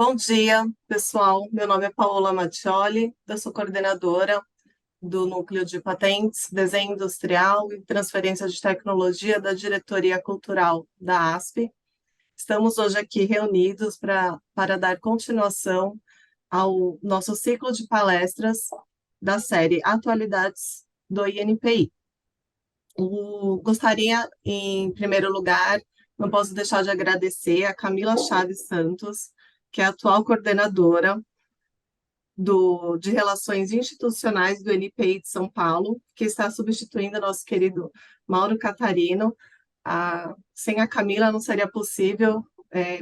Bom dia, pessoal. Meu nome é Paola Mattioli, eu sou coordenadora do Núcleo de Patentes, Desenho Industrial e Transferência de Tecnologia da Diretoria Cultural da ASP. Estamos hoje aqui reunidos para dar continuação ao nosso ciclo de palestras da série Atualidades do INPI. Gostaria, em primeiro lugar, não posso deixar de agradecer a Camila Chaves Santos, que é a atual coordenadora de Relações Institucionais do NPI de São Paulo, que está substituindo o nosso querido Mauro Catarino. Sem a Camila não seria possível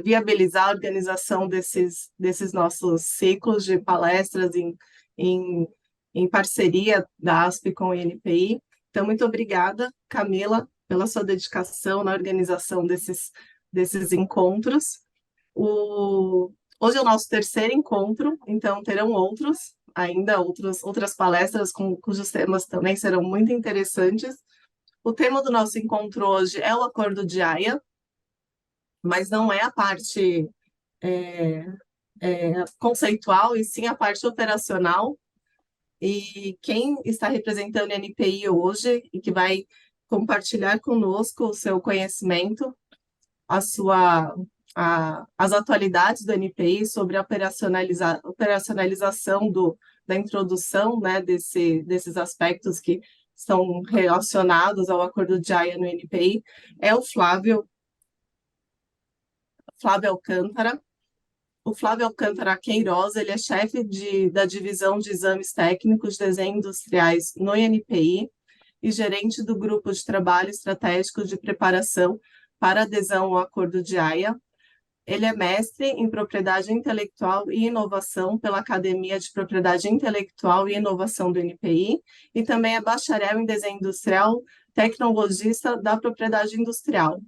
viabilizar a organização desses nossos ciclos de palestras em, em parceria da ASP com o NPI. Então, muito obrigada, Camila, pela sua dedicação na organização desses encontros. Hoje é o nosso terceiro encontro, então terão outras palestras cujos temas também serão muito interessantes. O tema do nosso encontro hoje é o Acordo de Haia, mas não é a parte conceitual, e sim a parte operacional. E quem está representando o NPI hoje e que vai compartilhar conosco o seu conhecimento, as atualidades do NPI sobre a operacionalização da introdução, né, desses aspectos que estão relacionados ao Acordo de Haia no NPI, é o Flávio Alcântara. O Flávio Alcântara Queiroz, ele é chefe da Divisão de Exames Técnicos de Desenho Industriais no INPI e gerente do Grupo de Trabalho Estratégico de Preparação para Adesão ao Acordo de Haia. Ele é mestre em Propriedade Intelectual e Inovação pela Academia de Propriedade Intelectual e Inovação do INPI e também é bacharel em Desenho Industrial, tecnologista da Propriedade Industrial.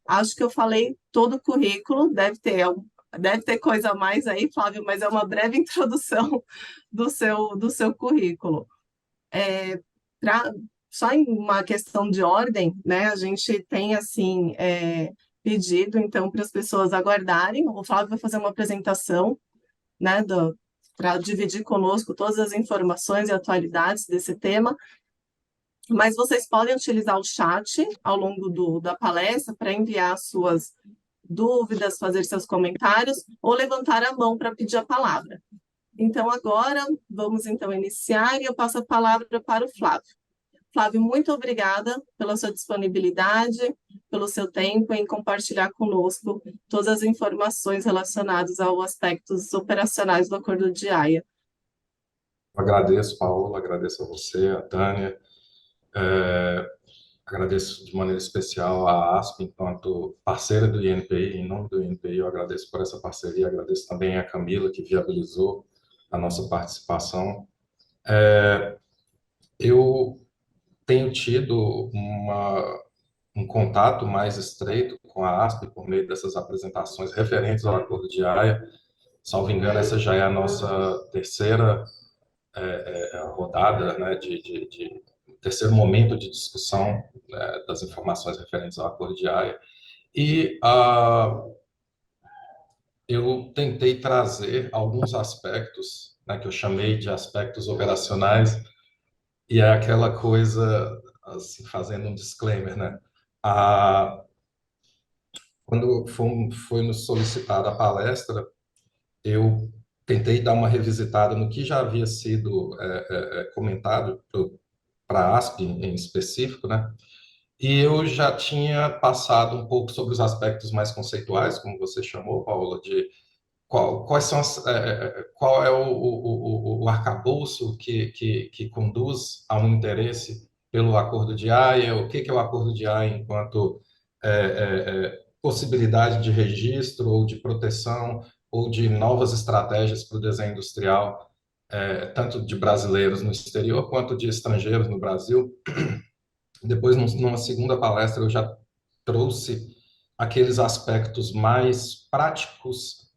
Acho que eu falei todo o currículo, deve ter coisa a mais aí, Flávio, mas é uma breve introdução do seu currículo. Só em uma questão de ordem, né, a gente tem, assim, pedido, então, para as pessoas aguardarem. O Flávio vai fazer uma apresentação, né, para dividir conosco todas as informações e atualidades desse tema, mas vocês podem utilizar o chat ao longo da palestra para enviar suas dúvidas, fazer seus comentários ou levantar a mão para pedir a palavra. Então, agora, vamos então iniciar e eu passo a palavra para o Flávio. Flávio, muito obrigada pela sua disponibilidade, pelo seu tempo em compartilhar conosco todas as informações relacionadas aos aspectos operacionais do Acordo de Haia. Agradeço, Paola, agradeço a você, a Tânia, agradeço de maneira especial a ASP, enquanto parceira do INPI, em nome do INPI, eu agradeço por essa parceria, agradeço também a Camila, que viabilizou a nossa participação. Eu tenho tido um contato mais estreito com a ASP por meio dessas apresentações referentes ao Acordo de Haia. Salvo engano, essa já é a nossa terceira rodada, né, terceiro momento de discussão, né, das informações referentes ao Acordo de Haia. E eu tentei trazer alguns aspectos, né, que eu chamei de aspectos operacionais, e é aquela coisa, assim, fazendo um disclaimer, né? A, quando foi nos solicitada a palestra, eu tentei dar uma revisitada no que já havia sido comentado para a ASP em específico, né? E eu já tinha passado um pouco sobre os aspectos mais conceituais, como você chamou, Paula, de quais são qual é o arcabouço que conduz a um interesse pelo Acordo de Haia, o que é o Acordo de Haia enquanto possibilidade de registro ou de proteção ou de novas estratégias para o desenho industrial, tanto de brasileiros no exterior quanto de estrangeiros no Brasil. Depois, numa segunda palestra, eu já trouxe aqueles aspectos mais práticos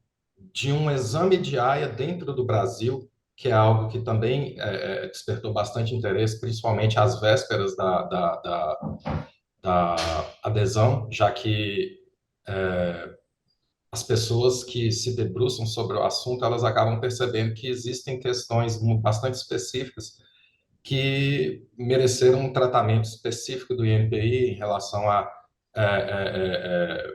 de um exame de AIA dentro do Brasil, que é algo que também despertou bastante interesse, principalmente às vésperas da adesão, já que as pessoas que se debruçam sobre o assunto, elas acabam percebendo que existem questões bastante específicas que mereceram um tratamento específico do INPI em relação a é, é,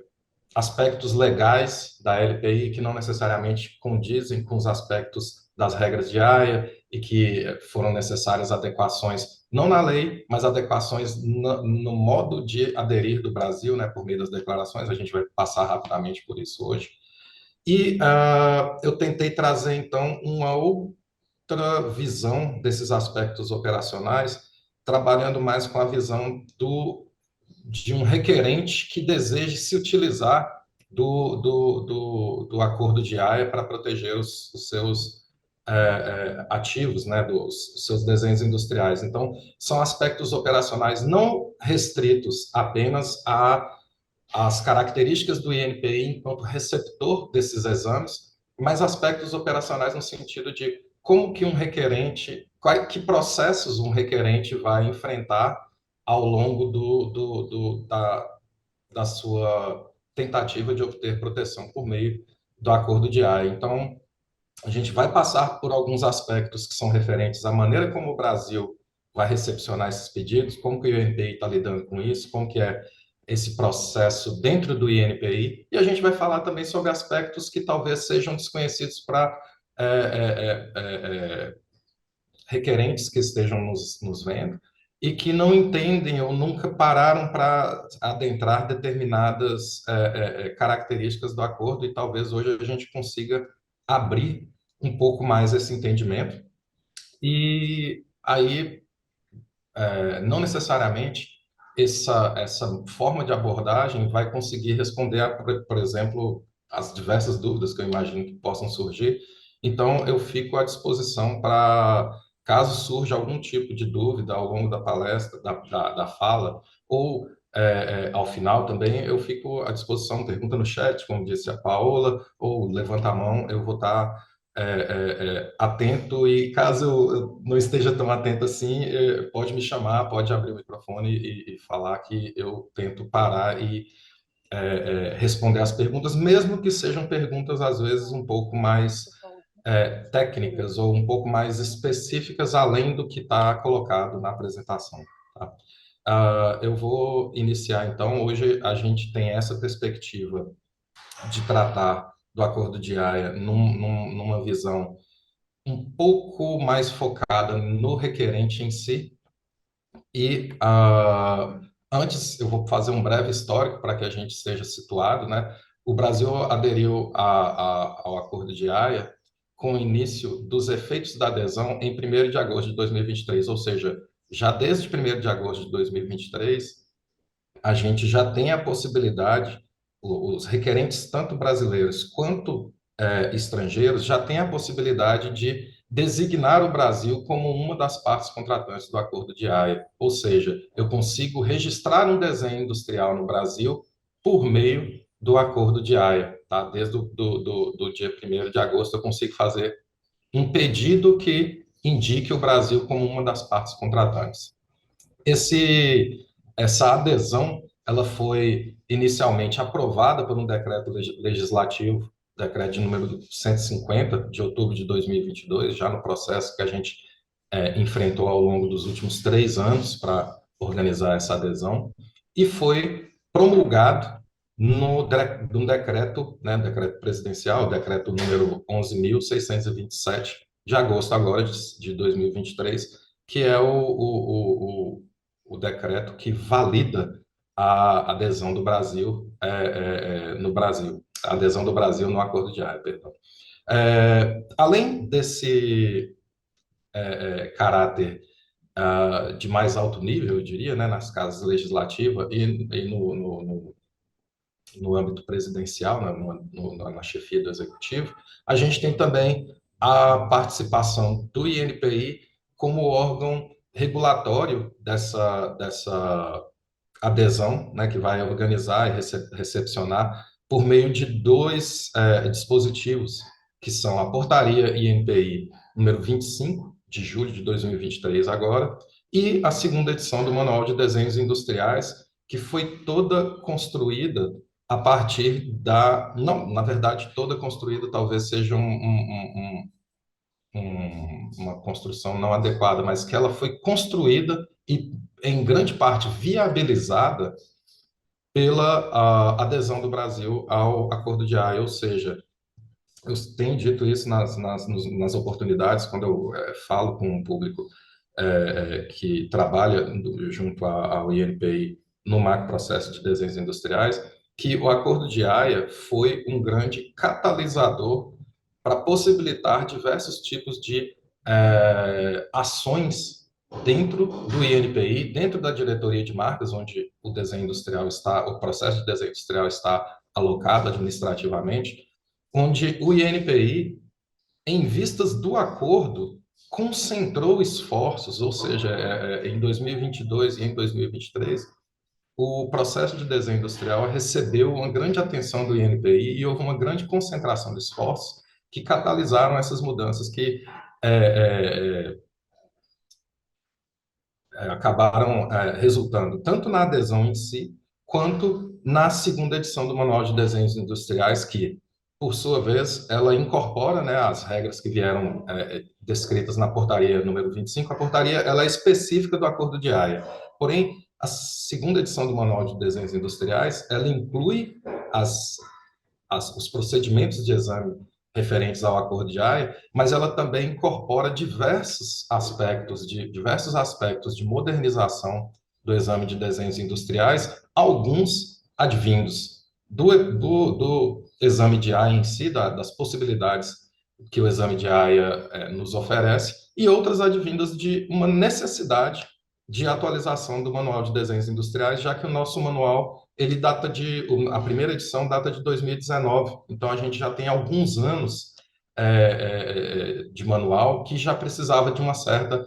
aspectos legais da LPI que não necessariamente condizem com os aspectos das regras de AIA e que foram necessárias adequações, não na lei, mas adequações no modo de aderir do Brasil, né, por meio das declarações. A gente vai passar rapidamente por isso hoje. E eu tentei trazer, então, uma outra visão desses aspectos operacionais, trabalhando mais com a visão de um requerente que deseje se utilizar do acordo de AIA para proteger os seus ativos, né, dos seus desenhos industriais. Então, são aspectos operacionais não restritos apenas às características do INPI enquanto receptor desses exames, mas aspectos operacionais no sentido de como que um requerente, que processos um requerente vai enfrentar ao longo da sua tentativa de obter proteção por meio do acordo de AIA. Então, a gente vai passar por alguns aspectos que são referentes à maneira como o Brasil vai recepcionar esses pedidos, como que o INPI está lidando com isso, como que é esse processo dentro do INPI, e a gente vai falar também sobre aspectos que talvez sejam desconhecidos para é, é, é, requerentes que estejam nos vendo e que não entendem ou nunca pararam para adentrar determinadas características do acordo e talvez hoje a gente consiga abrir um pouco mais esse entendimento. E aí, não necessariamente essa forma de abordagem vai conseguir responder, por exemplo, as diversas dúvidas que eu imagino que possam surgir. Então, eu fico à disposição para, caso surja algum tipo de dúvida ao longo da palestra, da fala, ou ao final também, eu fico à disposição, pergunta no chat, como disse a Paola, ou levanta a mão, eu vou estar atento e caso eu não esteja tão atento assim, pode me chamar, pode abrir o microfone e falar que eu tento parar e responder as perguntas, mesmo que sejam perguntas às vezes um pouco mais técnicas ou um pouco mais específicas além do que está colocado na apresentação. Tá? Eu vou iniciar então. Hoje a gente tem essa perspectiva de tratar do acordo de Haia numa visão um pouco mais focada no requerente em si. E antes, eu vou fazer um breve histórico para que a gente seja situado, né? O Brasil aderiu ao Acordo de Haia com o início dos efeitos da adesão em 1º de agosto de 2023, ou seja, já desde 1º de agosto de 2023, a gente já tem a possibilidade, os requerentes, tanto brasileiros quanto estrangeiros, já têm a possibilidade de designar o Brasil como uma das partes contratantes do Acordo de Haia. Ou seja, eu consigo registrar um desenho industrial no Brasil por meio do Acordo de Haia. Tá? Desde do dia 1º de agosto, eu consigo fazer um pedido que indique o Brasil como uma das partes contratantes. Essa adesão, ela foi inicialmente aprovada por um decreto legislativo decreto de número 150 de outubro de 2022, já no processo que a gente enfrentou ao longo dos últimos 3 anos para organizar essa adesão, e foi promulgado num decreto, né, decreto presidencial, decreto número 11.627, de agosto agora de 2023, que é o decreto que valida a adesão do Brasil no Brasil, a adesão do Brasil no Acordo de Haia, perdão. Além desse caráter de mais alto nível, eu diria, né, nas casas legislativas e no âmbito presidencial, na chefia do executivo, a gente tem também a participação do INPI como órgão regulatório dessa adesão, né, que vai organizar e recepcionar por meio de dois dispositivos, que são a Portaria INPI número 25, de julho de 2023 agora, e a segunda edição do Manual de Desenhos Industriais, que foi toda construída a partir não, na verdade, toda construída talvez seja uma construção não adequada, mas que ela foi construída e, em grande parte, viabilizada pela adesão do Brasil ao Acordo de Haia, ou seja, eu tenho dito isso nas oportunidades, quando eu falo com um público que trabalha junto ao INPI no macro processo de desenhos industriais, que o Acordo de Haia foi um grande catalisador para possibilitar diversos tipos de ações dentro do INPI, dentro da diretoria de marcas, onde o desenho industrial está, o processo de desenho industrial está alocado administrativamente, onde o INPI, em vistas do acordo, concentrou esforços, ou seja, em 2022 e em 2023, o processo de desenho industrial recebeu uma grande atenção do INPI e houve uma grande concentração de esforços que catalisaram essas mudanças que acabaram resultando tanto na adesão em si, quanto na segunda edição do Manual de Desenhos Industriais, que, por sua vez, ela incorpora, né, as regras que vieram descritas na portaria número 25. A portaria ela é específica do Acordo de Haia, porém, a segunda edição do Manual de Desenhos Industriais, ela inclui os procedimentos de exame referentes ao Acordo de Haia, mas ela também incorpora diversos aspectos de modernização do exame de desenhos industriais, alguns advindos do exame de Haia em si, das possibilidades que o exame de Haia nos oferece, e outras advindas de uma necessidade de atualização do Manual de Desenhos Industriais, já que o nosso manual ele a primeira edição data de 2019, então a gente já tem alguns anos de manual que já precisava de uma certa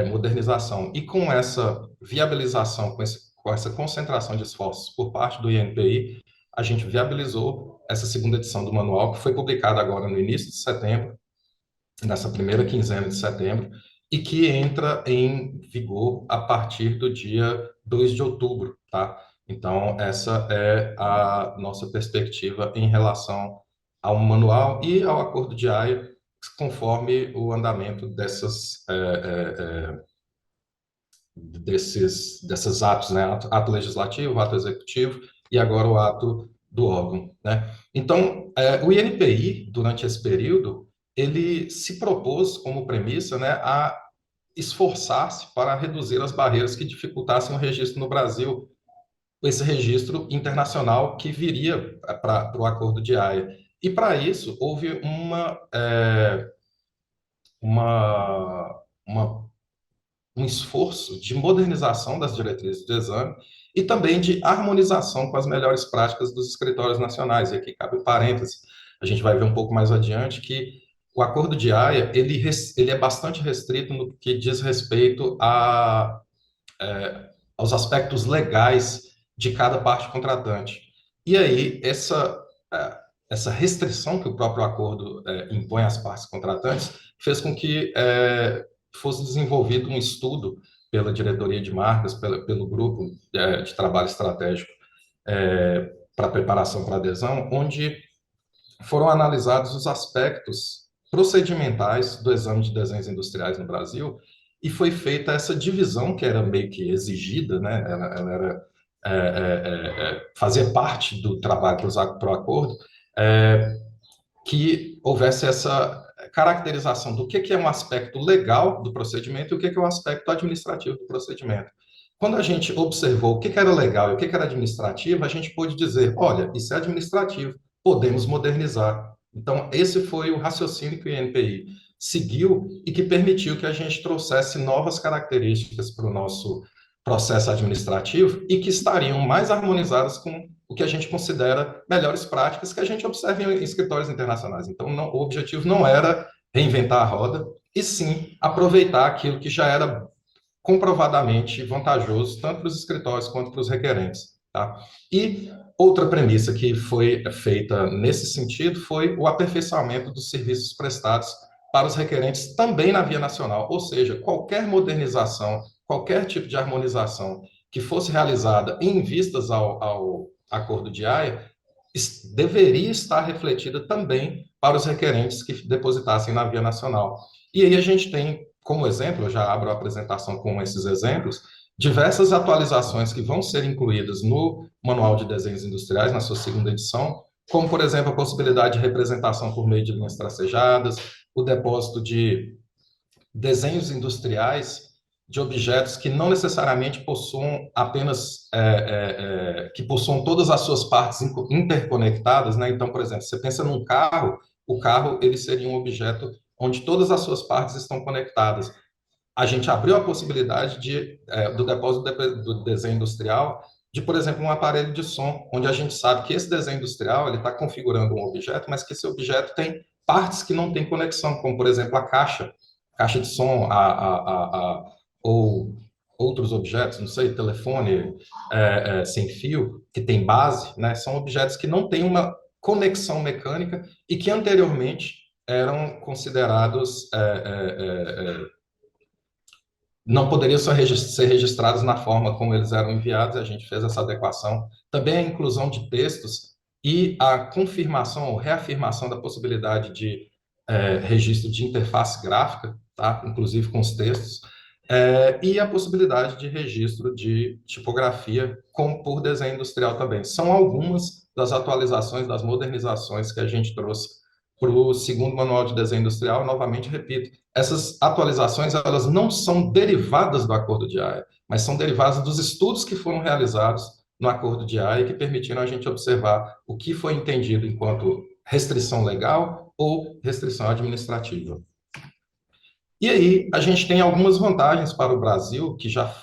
modernização. E com essa viabilização, com essa concentração de esforços por parte do INPI, a gente viabilizou essa segunda edição do manual, que foi publicada agora no início de setembro, nessa primeira quinzena de setembro, e que entra em vigor a partir do dia 2 de outubro, tá? Então, essa é a nossa perspectiva em relação ao manual e ao Acordo de Haia, conforme o andamento desses atos, né? Ato legislativo, ato executivo e agora o ato do órgão, né? Então, o INPI, durante esse período, ele se propôs como premissa, né, a esforçar-se para reduzir as barreiras que dificultassem o registro no Brasil, esse registro internacional que viria para o Acordo de Haia. E para isso houve uma, uma um esforço de modernização das diretrizes de exame e também de harmonização com as melhores práticas dos escritórios nacionais. E aqui cabe um parêntese, a gente vai ver um pouco mais adiante que o Acordo de Haia, ele é bastante restrito no que diz respeito aos aspectos legais de cada parte contratante. E aí, essa restrição que o próprio acordo impõe às partes contratantes fez com que fosse desenvolvido um estudo pela diretoria de marcas, pelo grupo de trabalho estratégico para preparação para adesão, onde foram analisados os aspectos procedimentais do exame de desenhos industriais no Brasil e foi feita essa divisão que era meio que exigida, né? Ela era fazia parte do trabalho para o acordo, é, que houvesse essa caracterização do que é um aspecto legal do procedimento e o que é um aspecto administrativo do procedimento. Quando a gente observou o que era legal e o que era administrativo, a gente pôde dizer, olha, isso é administrativo, podemos modernizar. Então, esse foi o raciocínio que o INPI seguiu e que permitiu que a gente trouxesse novas características para o nosso processo administrativo e que estariam mais harmonizadas com o que a gente considera melhores práticas que a gente observa em escritórios internacionais. Então, o objetivo não era reinventar a roda, e sim aproveitar aquilo que já era comprovadamente vantajoso, tanto para os escritórios quanto para os requerentes. Tá? E outra premissa que foi feita nesse sentido foi o aperfeiçoamento dos serviços prestados para os requerentes também na via nacional, ou seja, qualquer modernização, qualquer tipo de harmonização que fosse realizada em vistas ao Acordo de Haia, deveria estar refletida também para os requerentes que depositassem na via nacional. E aí a gente tem, como exemplo, eu já abro a apresentação com esses exemplos, diversas atualizações que vão ser incluídas no Manual de Desenhos Industriais, na sua segunda edição, como, por exemplo, a possibilidade de representação por meio de linhas tracejadas, o depósito de desenhos industriais de objetos que não necessariamente possuam apenas que possuam todas as suas partes interconectadas, né? Então, por exemplo, você pensa num carro, o carro ele seria um objeto onde todas as suas partes estão conectadas. A gente abriu a possibilidade do depósito do desenho industrial de, por exemplo, um aparelho de som, onde a gente sabe que esse desenho industrial ele está configurando um objeto, mas que esse objeto tem partes que não têm conexão, como, por exemplo, a caixa de som, ou outros objetos, não sei, telefone sem fio, que tem base, né? São objetos que não têm uma conexão mecânica e que anteriormente eram considerados não poderiam ser registrados na forma como eles eram enviados, e a gente fez essa adequação. Também a inclusão de textos e a confirmação ou reafirmação da possibilidade de registro de interface gráfica, tá? Inclusive com os textos, e a possibilidade de registro de tipografia por desenho industrial também. São algumas das atualizações, das modernizações que a gente trouxe para o segundo manual de desenho industrial. Novamente, repito, essas atualizações elas não são derivadas do Acordo de Haia, mas são derivadas dos estudos que foram realizados no Acordo de Haia e que permitiram a gente observar o que foi entendido enquanto restrição legal ou restrição administrativa. E aí, a gente tem algumas vantagens para o Brasil, que já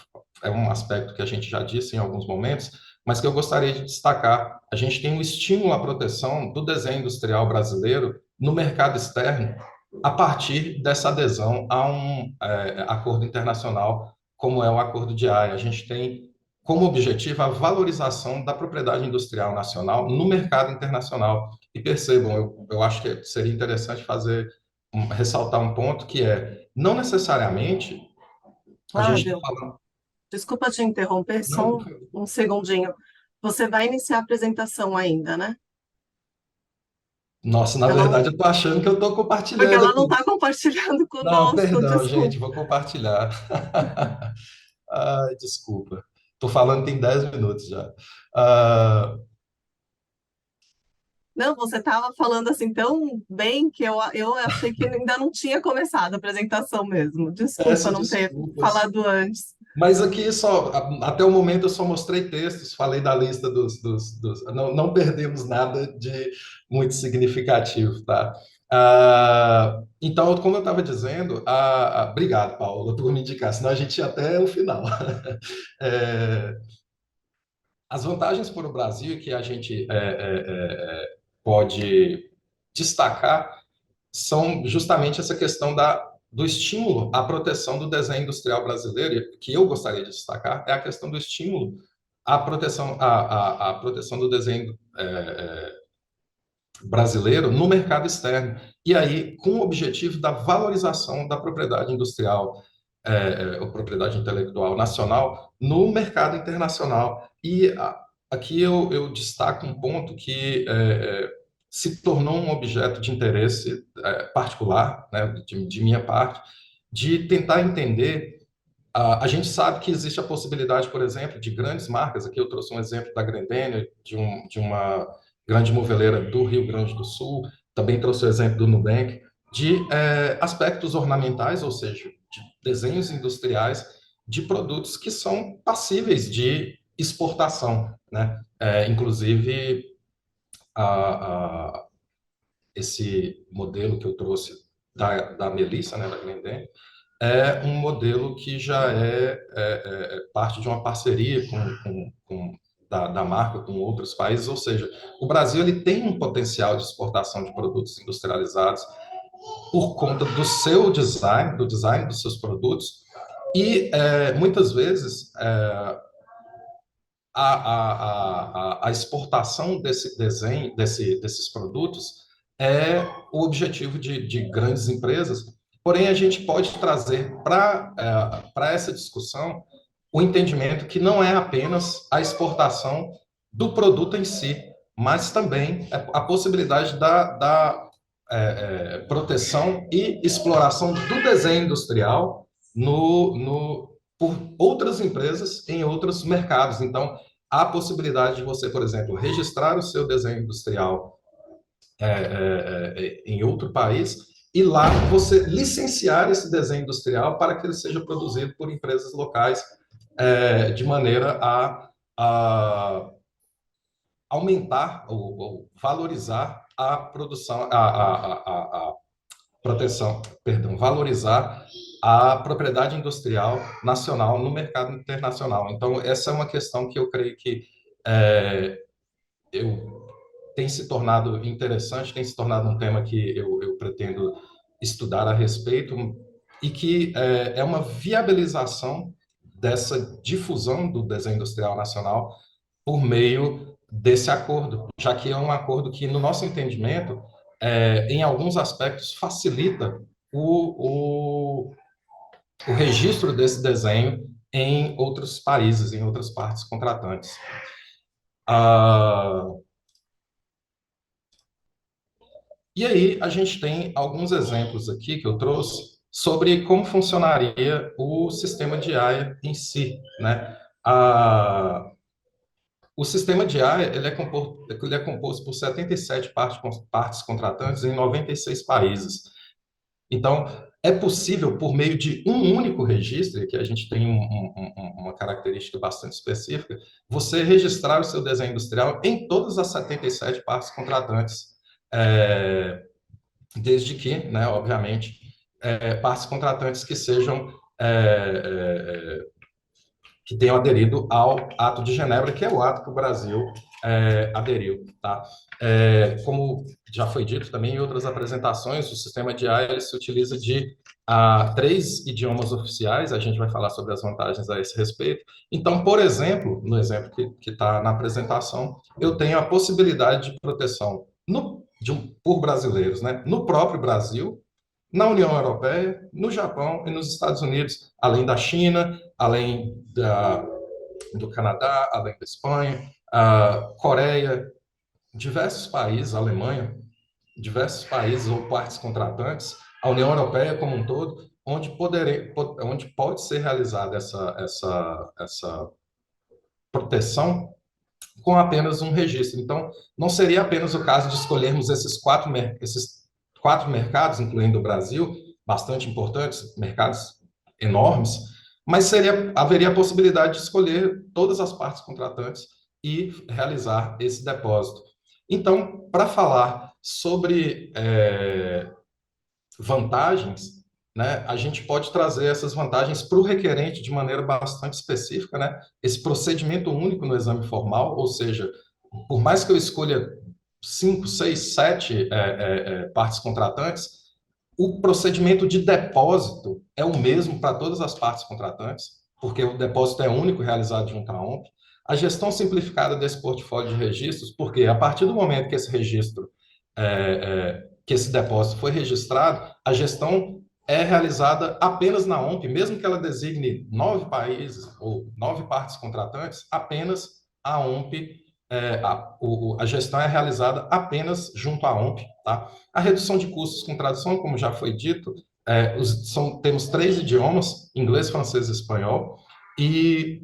é um aspecto que a gente já disse em alguns momentos, mas que eu gostaria de destacar. A gente tem um estímulo à proteção do desenho industrial brasileiro no mercado externo, a partir dessa adesão a um acordo internacional, como é o Acordo de Haia. A gente tem como objetivo a valorização da propriedade industrial nacional no mercado internacional. E percebam, eu acho que seria interessante ressaltar um ponto que não necessariamente a gente está Flávio, falando. desculpa te interromper, Não, só um segundinho. Você vai iniciar a apresentação ainda, né? nossa, na Ela não, verdade eu estou achando que eu estou porque compartilhando ela não aqui. está compartilhando Não, conosco, perdão, gente, desculpa. vou compartilhar. Ai, desculpa. Estou falando tem 10 minutos já. Ah, Não, você estava falando assim tão bem que eu achei que ainda não tinha começado a apresentação mesmo. Desculpa peço não ter desculpas. falado antes. Mas aqui até o momento eu só mostrei textos, falei da lista não, não perdemos nada de muito significativo, tá? Então, como eu estava dizendo, obrigado, Paula, por me indicar, senão a gente ia até o final. É, as vantagens para o Brasil que a gente pode destacar são justamente essa questão do estímulo à proteção do desenho industrial brasileiro, e que eu gostaria de destacar, é a questão do estímulo à proteção do desenho brasileiro no mercado externo. E aí, com o objetivo da valorização da propriedade industrial, ou propriedade intelectual nacional no mercado internacional. E aqui eu destaco um ponto que se tornou um objeto de interesse particular, né, de minha parte, de tentar entender. A gente sabe que existe a possibilidade, por exemplo, de grandes marcas. Aqui eu trouxe um exemplo da Grendene, de uma grande moveleira do Rio Grande do Sul. Também trouxe o exemplo do Nubank, de aspectos ornamentais, ou seja, de desenhos industriais de produtos que são passíveis de exportação, né? Inclusive, a, a, esse modelo que eu trouxe da Melissa, né, da Grendene, é um modelo que já é parte de uma parceria da marca com outros países, ou seja, o Brasil ele tem um potencial de exportação de produtos industrializados por conta do seu design, do design dos seus produtos, e muitas vezes a exportação desse desenho, desses produtos é o objetivo de grandes empresas, porém a gente pode trazer para essa discussão o entendimento que não é apenas a exportação do produto em si, mas também a possibilidade da proteção e exploração do desenho industrial por outras empresas em outros mercados. Então, há a possibilidade de você, por exemplo, registrar o seu desenho industrial em outro país e lá você licenciar esse desenho industrial para que ele seja produzido por empresas locais de maneira a aumentar ou valorizar a produção, a proteção, perdão, valorizar a propriedade industrial nacional no mercado internacional. Então, essa é uma questão que eu creio que eu tem se tornado interessante, tem se tornado um tema que eu pretendo estudar a respeito e que é uma viabilização dessa difusão do desenho industrial nacional por meio desse acordo, já que é um acordo que, no nosso entendimento, em alguns aspectos, facilita o registro desse desenho em outros países, em outras partes contratantes. Ah, e aí, a gente tem alguns exemplos aqui que eu trouxe sobre como funcionaria o sistema de AIA em si, né? O sistema de AIA, ele é composto por 77 partes contratantes em 96 países. Então, é possível, por meio de um único registro, que a gente tem uma característica bastante específica, você registrar o seu desenho industrial em todas as 77 partes contratantes. Desde que, né, obviamente, partes contratantes que sejam que tenham aderido ao Ato de Genebra, que é o ato que o Brasil aderiu, tá? Como já foi dito também em outras apresentações, o sistema de AIA ele se utiliza de 3 idiomas oficiais. A gente vai falar sobre as vantagens a esse respeito. Então, por exemplo, no exemplo que está na apresentação, eu tenho a possibilidade de proteção por brasileiros, né? No próprio Brasil, na União Europeia, no Japão e nos Estados Unidos, além da China, além do Canadá, além da Espanha, Coreia, diversos países, Alemanha, diversos países ou partes contratantes, a União Europeia como um todo, onde pode ser realizada essa proteção com apenas um registro. Então, não seria apenas o caso de escolhermos esses quatro mercados, incluindo o Brasil, bastante importantes, mercados enormes, mas haveria a possibilidade de escolher todas as partes contratantes e realizar esse depósito. Então, para falar sobre vantagens, né, a gente pode trazer essas vantagens para o requerente de maneira bastante específica, né? Esse procedimento único no exame formal, ou seja, por mais que eu escolha 5, 6, 7 partes contratantes, o procedimento de depósito é o mesmo para todas as partes contratantes, porque o depósito é único realizado junto à OMP. A gestão simplificada desse portfólio de registros, porque a partir do momento que esse registro que esse depósito foi registrado, a gestão é realizada apenas na OMP, mesmo que ela designe 9 países ou 9 partes contratantes, apenas a OMP a gestão é realizada apenas junto à OMP, tá? A redução de custos com tradução, como já foi dito, temos três idiomas, inglês, francês e espanhol, e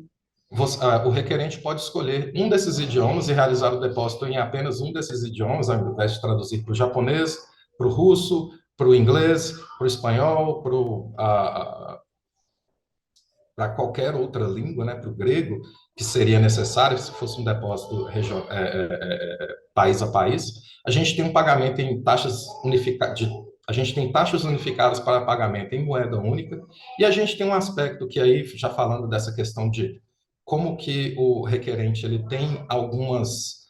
o requerente pode escolher um desses idiomas e realizar o depósito em apenas um desses idiomas, ao invés de traduzir para o japonês, para o russo, para o inglês, para o espanhol, para qualquer outra língua, né, para o grego, que seria necessário se fosse um depósito país a país. A gente tem um pagamento em taxas unificadas, a gente tem taxas unificadas para pagamento em moeda única, e a gente tem um aspecto que aí, já falando dessa questão de como que o requerente ele tem algumas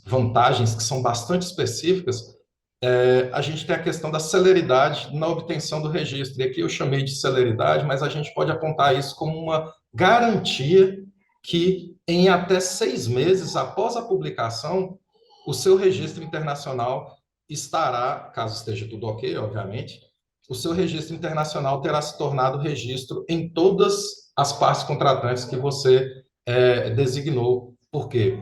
vantagens que são bastante específicas. A gente tem a questão da celeridade na obtenção do registro. E aqui eu chamei de celeridade, mas a gente pode apontar isso como uma garantia que, em até 6 meses após a publicação, o seu registro internacional estará, caso esteja tudo ok, obviamente, o seu registro internacional terá se tornado registro em todas as partes contratantes que você designou. Por quê?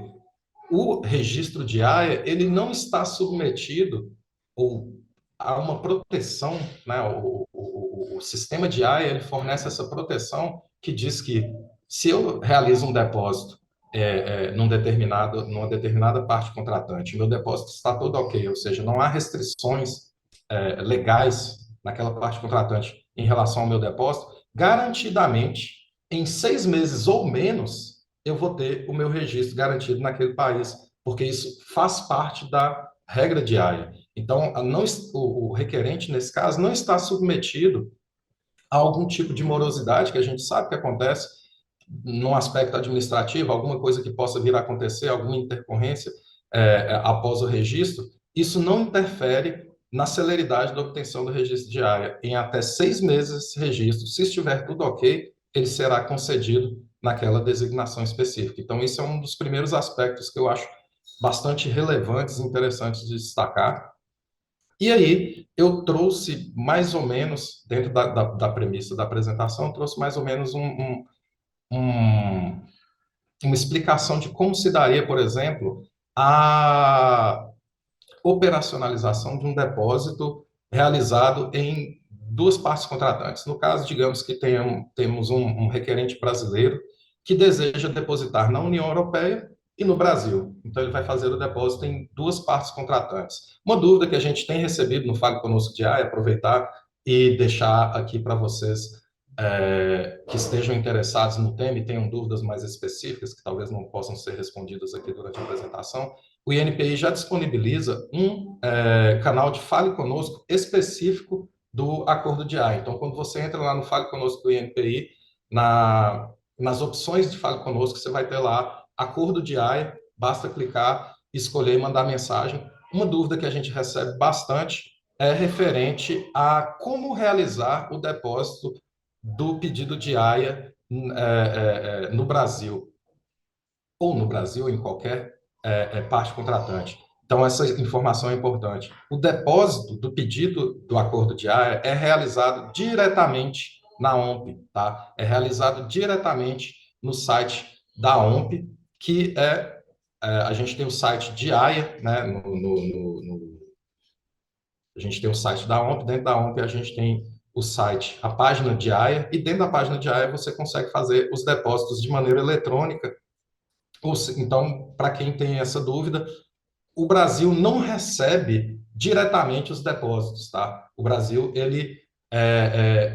O registro de AIA, ele não está submetido ou há uma proteção, né? O sistema de AIA ele fornece essa proteção que diz que se eu realizo um depósito numa determinada parte contratante, meu depósito está todo ok, ou seja, não há restrições legais naquela parte contratante em relação ao meu depósito, garantidamente, em 6 meses ou menos, eu vou ter o meu registro garantido naquele país, porque isso faz parte da regra de AIA. Então, o requerente, nesse caso, não está submetido a algum tipo de morosidade, que a gente sabe que acontece no aspecto administrativo, alguma coisa que possa vir a acontecer, alguma intercorrência após o registro, isso não interfere na celeridade da obtenção do registro de AIA. Em até 6 meses, esse registro, se estiver tudo ok, ele será concedido naquela designação específica. Então, isso é um dos primeiros aspectos que eu acho bastante relevantes e interessantes de destacar. E aí, eu trouxe mais ou menos, dentro da premissa da apresentação, eu trouxe mais ou menos um, uma explicação de como se daria, por exemplo, a operacionalização de um depósito realizado em duas partes contratantes. No caso, digamos que temos um requerente brasileiro que deseja depositar na União Europeia e no Brasil. Então, ele vai fazer o depósito em duas partes contratantes. Uma dúvida que a gente tem recebido no Fale Conosco de é aproveitar e deixar aqui para vocês que estejam interessados no tema e tenham dúvidas mais específicas, que talvez não possam ser respondidas aqui durante a apresentação, o INPI já disponibiliza um canal de Fale Conosco específico do Acordo de AIA. Então, quando você entra lá no Fale Conosco do INPI, nas opções de Fale Conosco, você vai ter lá Acordo de AIA, basta clicar, escolher e mandar mensagem. Uma dúvida que a gente recebe bastante é referente a como realizar o depósito do pedido de AIA no Brasil, ou no Brasil, em qualquer parte contratante. Então, essa informação é importante. O depósito do pedido do acordo de AIA é realizado diretamente na OMP, tá? É realizado diretamente no site da OMP, que a gente tem o site de AIA, né? A gente tem o site da OMP, dentro da OMP a gente tem o site, a página de AIA, e dentro da página de AIA você consegue fazer os depósitos de maneira eletrônica. Então, para quem tem essa dúvida, o Brasil não recebe diretamente os depósitos, tá? O Brasil, ele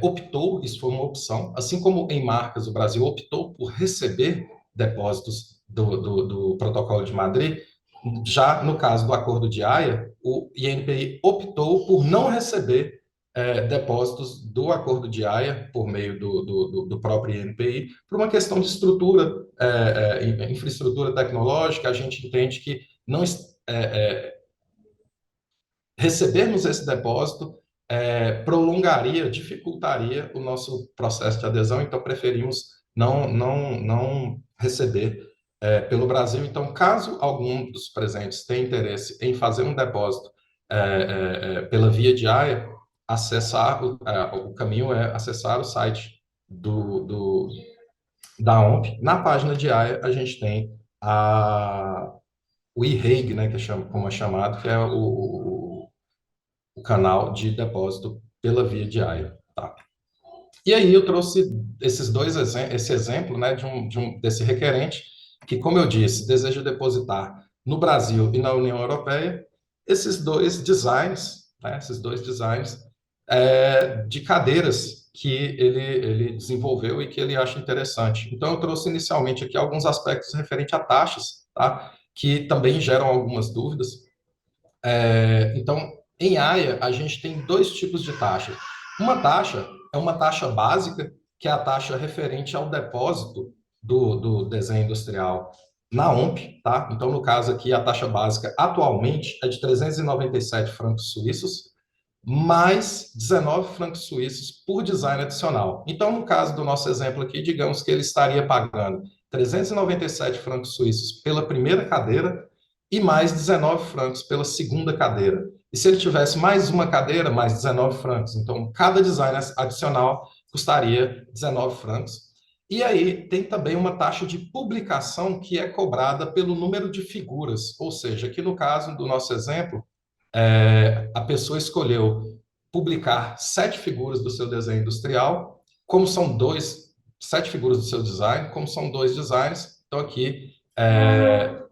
optou, isso foi uma opção, assim como em marcas, o Brasil optou por receber depósitos do Protocolo de Madrid. Já no caso do Acordo de Haia, o INPI optou por não receber depósitos do Acordo de Haia por meio do próprio INPI, por uma questão de estrutura, infraestrutura tecnológica. A gente entende que não recebermos esse depósito prolongaria, dificultaria o nosso processo de adesão, então preferimos não receber pelo Brasil. Então, caso algum dos presentes tenha interesse em fazer um depósito pela via de AIA, o caminho é acessar o site da OMP. Na página de AIA, a gente tem o e-REIG, né, que é como é chamado, que é o canal de depósito pela via de AIA. Tá? E aí eu trouxe esse exemplo, né, desse requerente, que, como eu disse, deseja depositar no Brasil e na União Europeia esses dois designs de cadeiras que ele desenvolveu e que ele acha interessante. Então, eu trouxe inicialmente aqui alguns aspectos referentes a taxas, tá? Que também geram algumas dúvidas. Então, em AIA, a gente tem dois tipos de taxa. Uma taxa é uma taxa básica, que é a taxa referente ao depósito do desenho industrial na OMP, tá? Então, no caso aqui, a taxa básica atualmente é de 397 francos suíços, mais 19 francos suíços por design adicional. Então, no caso do nosso exemplo aqui, digamos que ele estaria pagando 397 francos suíços pela primeira cadeira e mais 19 francos pela segunda cadeira. E se ele tivesse mais uma cadeira, mais 19 francos. Então, cada design adicional custaria 19 francos. E aí tem também uma taxa de publicação que é cobrada pelo número de figuras, ou seja, aqui no caso do nosso exemplo, a pessoa escolheu publicar 7 figuras do seu desenho industrial, como são dois, 7 figuras do seu design, como são dois designs, então aqui a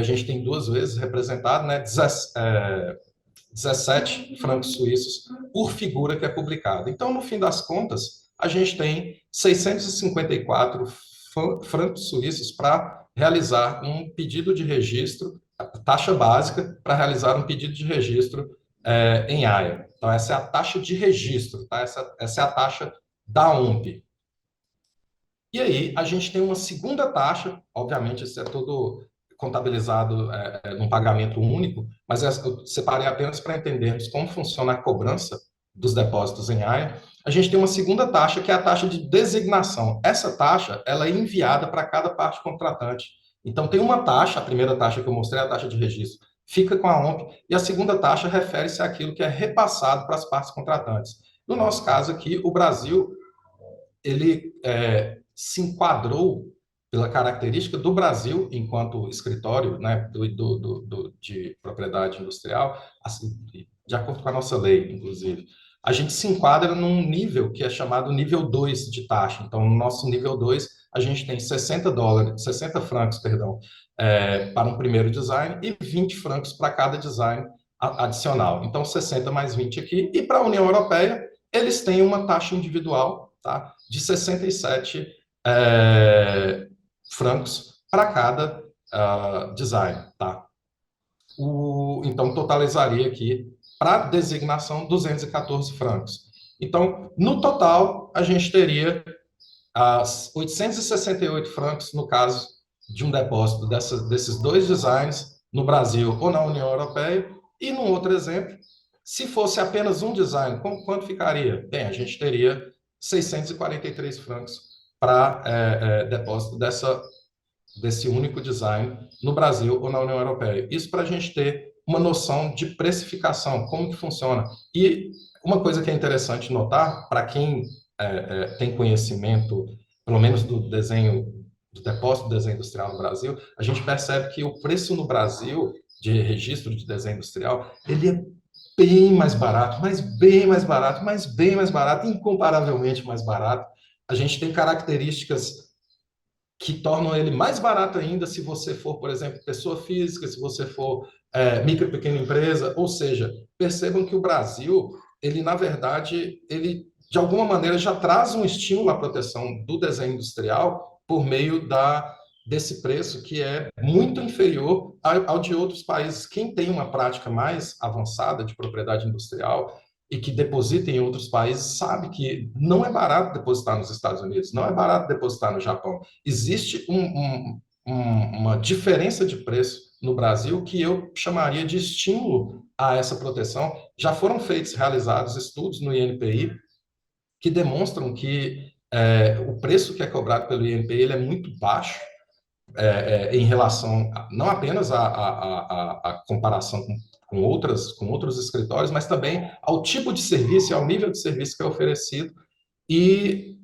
gente tem duas vezes representado, né, 17 francos suíços por figura que é publicada. Então, no fim das contas, a gente tem 654 francos suíços para realizar um pedido de registro, a taxa básica para realizar um pedido de registro em AIA. Então, essa é a taxa de registro, tá? Essa é a taxa da OMP. E aí, a gente tem uma segunda taxa, obviamente, isso é tudo contabilizado num pagamento único, mas eu separei apenas para entendermos como funciona a cobrança dos depósitos em AIA. A gente tem uma segunda taxa, que é a taxa de designação. Essa taxa, ela é enviada para cada parte contratante. Então, tem uma taxa, a primeira taxa que eu mostrei, a taxa de registro, fica com a OMP, e a segunda taxa refere-se àquilo que é repassado para as partes contratantes. No nosso caso aqui, o Brasil, ele se enquadrou pela característica do Brasil enquanto escritório, né, de propriedade industrial, assim, de acordo com a nossa lei, inclusive. A gente se enquadra num nível que é chamado nível 2 de taxa. Então, no nosso nível 2, a gente tem US$ 60, 60 francos, perdão, para um primeiro design e 20 francos para cada design adicional. Então, 60 mais 20 aqui. E para a União Europeia, eles têm uma taxa individual, tá, de 67 francos para cada design, tá? Então, totalizaria aqui, para designação, 214 francos. Então, no total, a gente teria 868 francos no caso de um depósito desses dois designs no Brasil ou na União Europeia. E num outro exemplo, se fosse apenas um design, quanto ficaria? Bem, a gente teria 643 francos para depósito desse único design no Brasil ou na União Europeia. Isso para a gente ter uma noção de precificação, como que funciona. E uma coisa que é interessante notar, para quem tem conhecimento, pelo menos do desenho, do depósito do desenho industrial no Brasil, a gente percebe que o preço no Brasil de registro de desenho industrial, ele é bem mais barato, mas bem mais barato, mas bem mais barato, incomparavelmente mais barato. A gente tem características que tornam ele mais barato ainda se você for, por exemplo, pessoa física, se você for micro e pequena empresa, ou seja, percebam que o Brasil, ele na verdade, ele de alguma maneira já traz um estímulo à proteção do desenho industrial por meio desse preço que é muito inferior ao de outros países. Quem tem uma prática mais avançada de propriedade industrial e que deposita em outros países, sabe que não é barato depositar nos Estados Unidos, não é barato depositar no Japão. Existe uma diferença de preço no Brasil que eu chamaria de estímulo a essa proteção. Já foram realizados estudos no INPI que demonstram que o preço que é cobrado pelo INPI ele é muito baixo em relação não apenas à comparação com outros escritórios, mas também ao tipo de serviço e ao nível de serviço que é oferecido. E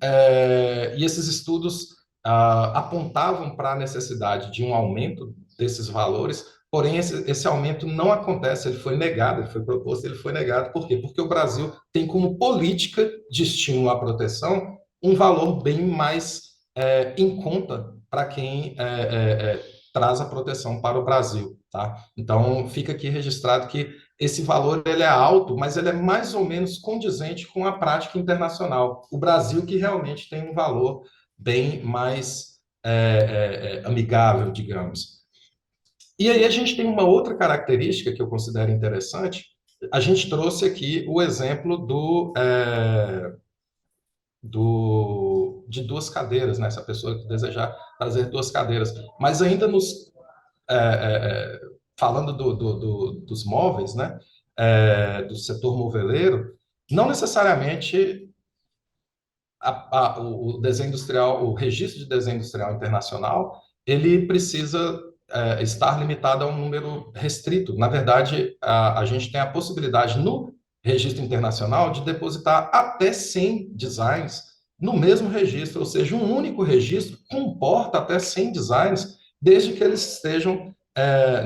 esses estudos apontavam para a necessidade de um aumento desses valores, porém esse aumento não acontece, ele foi negado, ele foi proposto, ele foi negado. Por quê? Porque o Brasil tem como política de estímulo à proteção um valor bem mais em conta para quem traz a proteção para o Brasil, tá? Então, fica aqui registrado que esse valor ele é alto, mas ele é mais ou menos condizente com a prática internacional. O Brasil que realmente tem um valor bem mais amigável, digamos. E aí a gente tem uma outra característica que eu considero interessante. A gente trouxe aqui o exemplo de duas cadeiras, né? Se a pessoa desejar trazer duas cadeiras. Mas ainda é, é, é, falando dos móveis, né, do setor moveleiro, não necessariamente o desenho industrial, o registro de desenho industrial internacional, ele precisa estar limitado a um número restrito. Na verdade, a gente tem a possibilidade no registro internacional de depositar até 100 designs no mesmo registro, ou seja, um único registro comporta até 100 designs, desde que eles estejam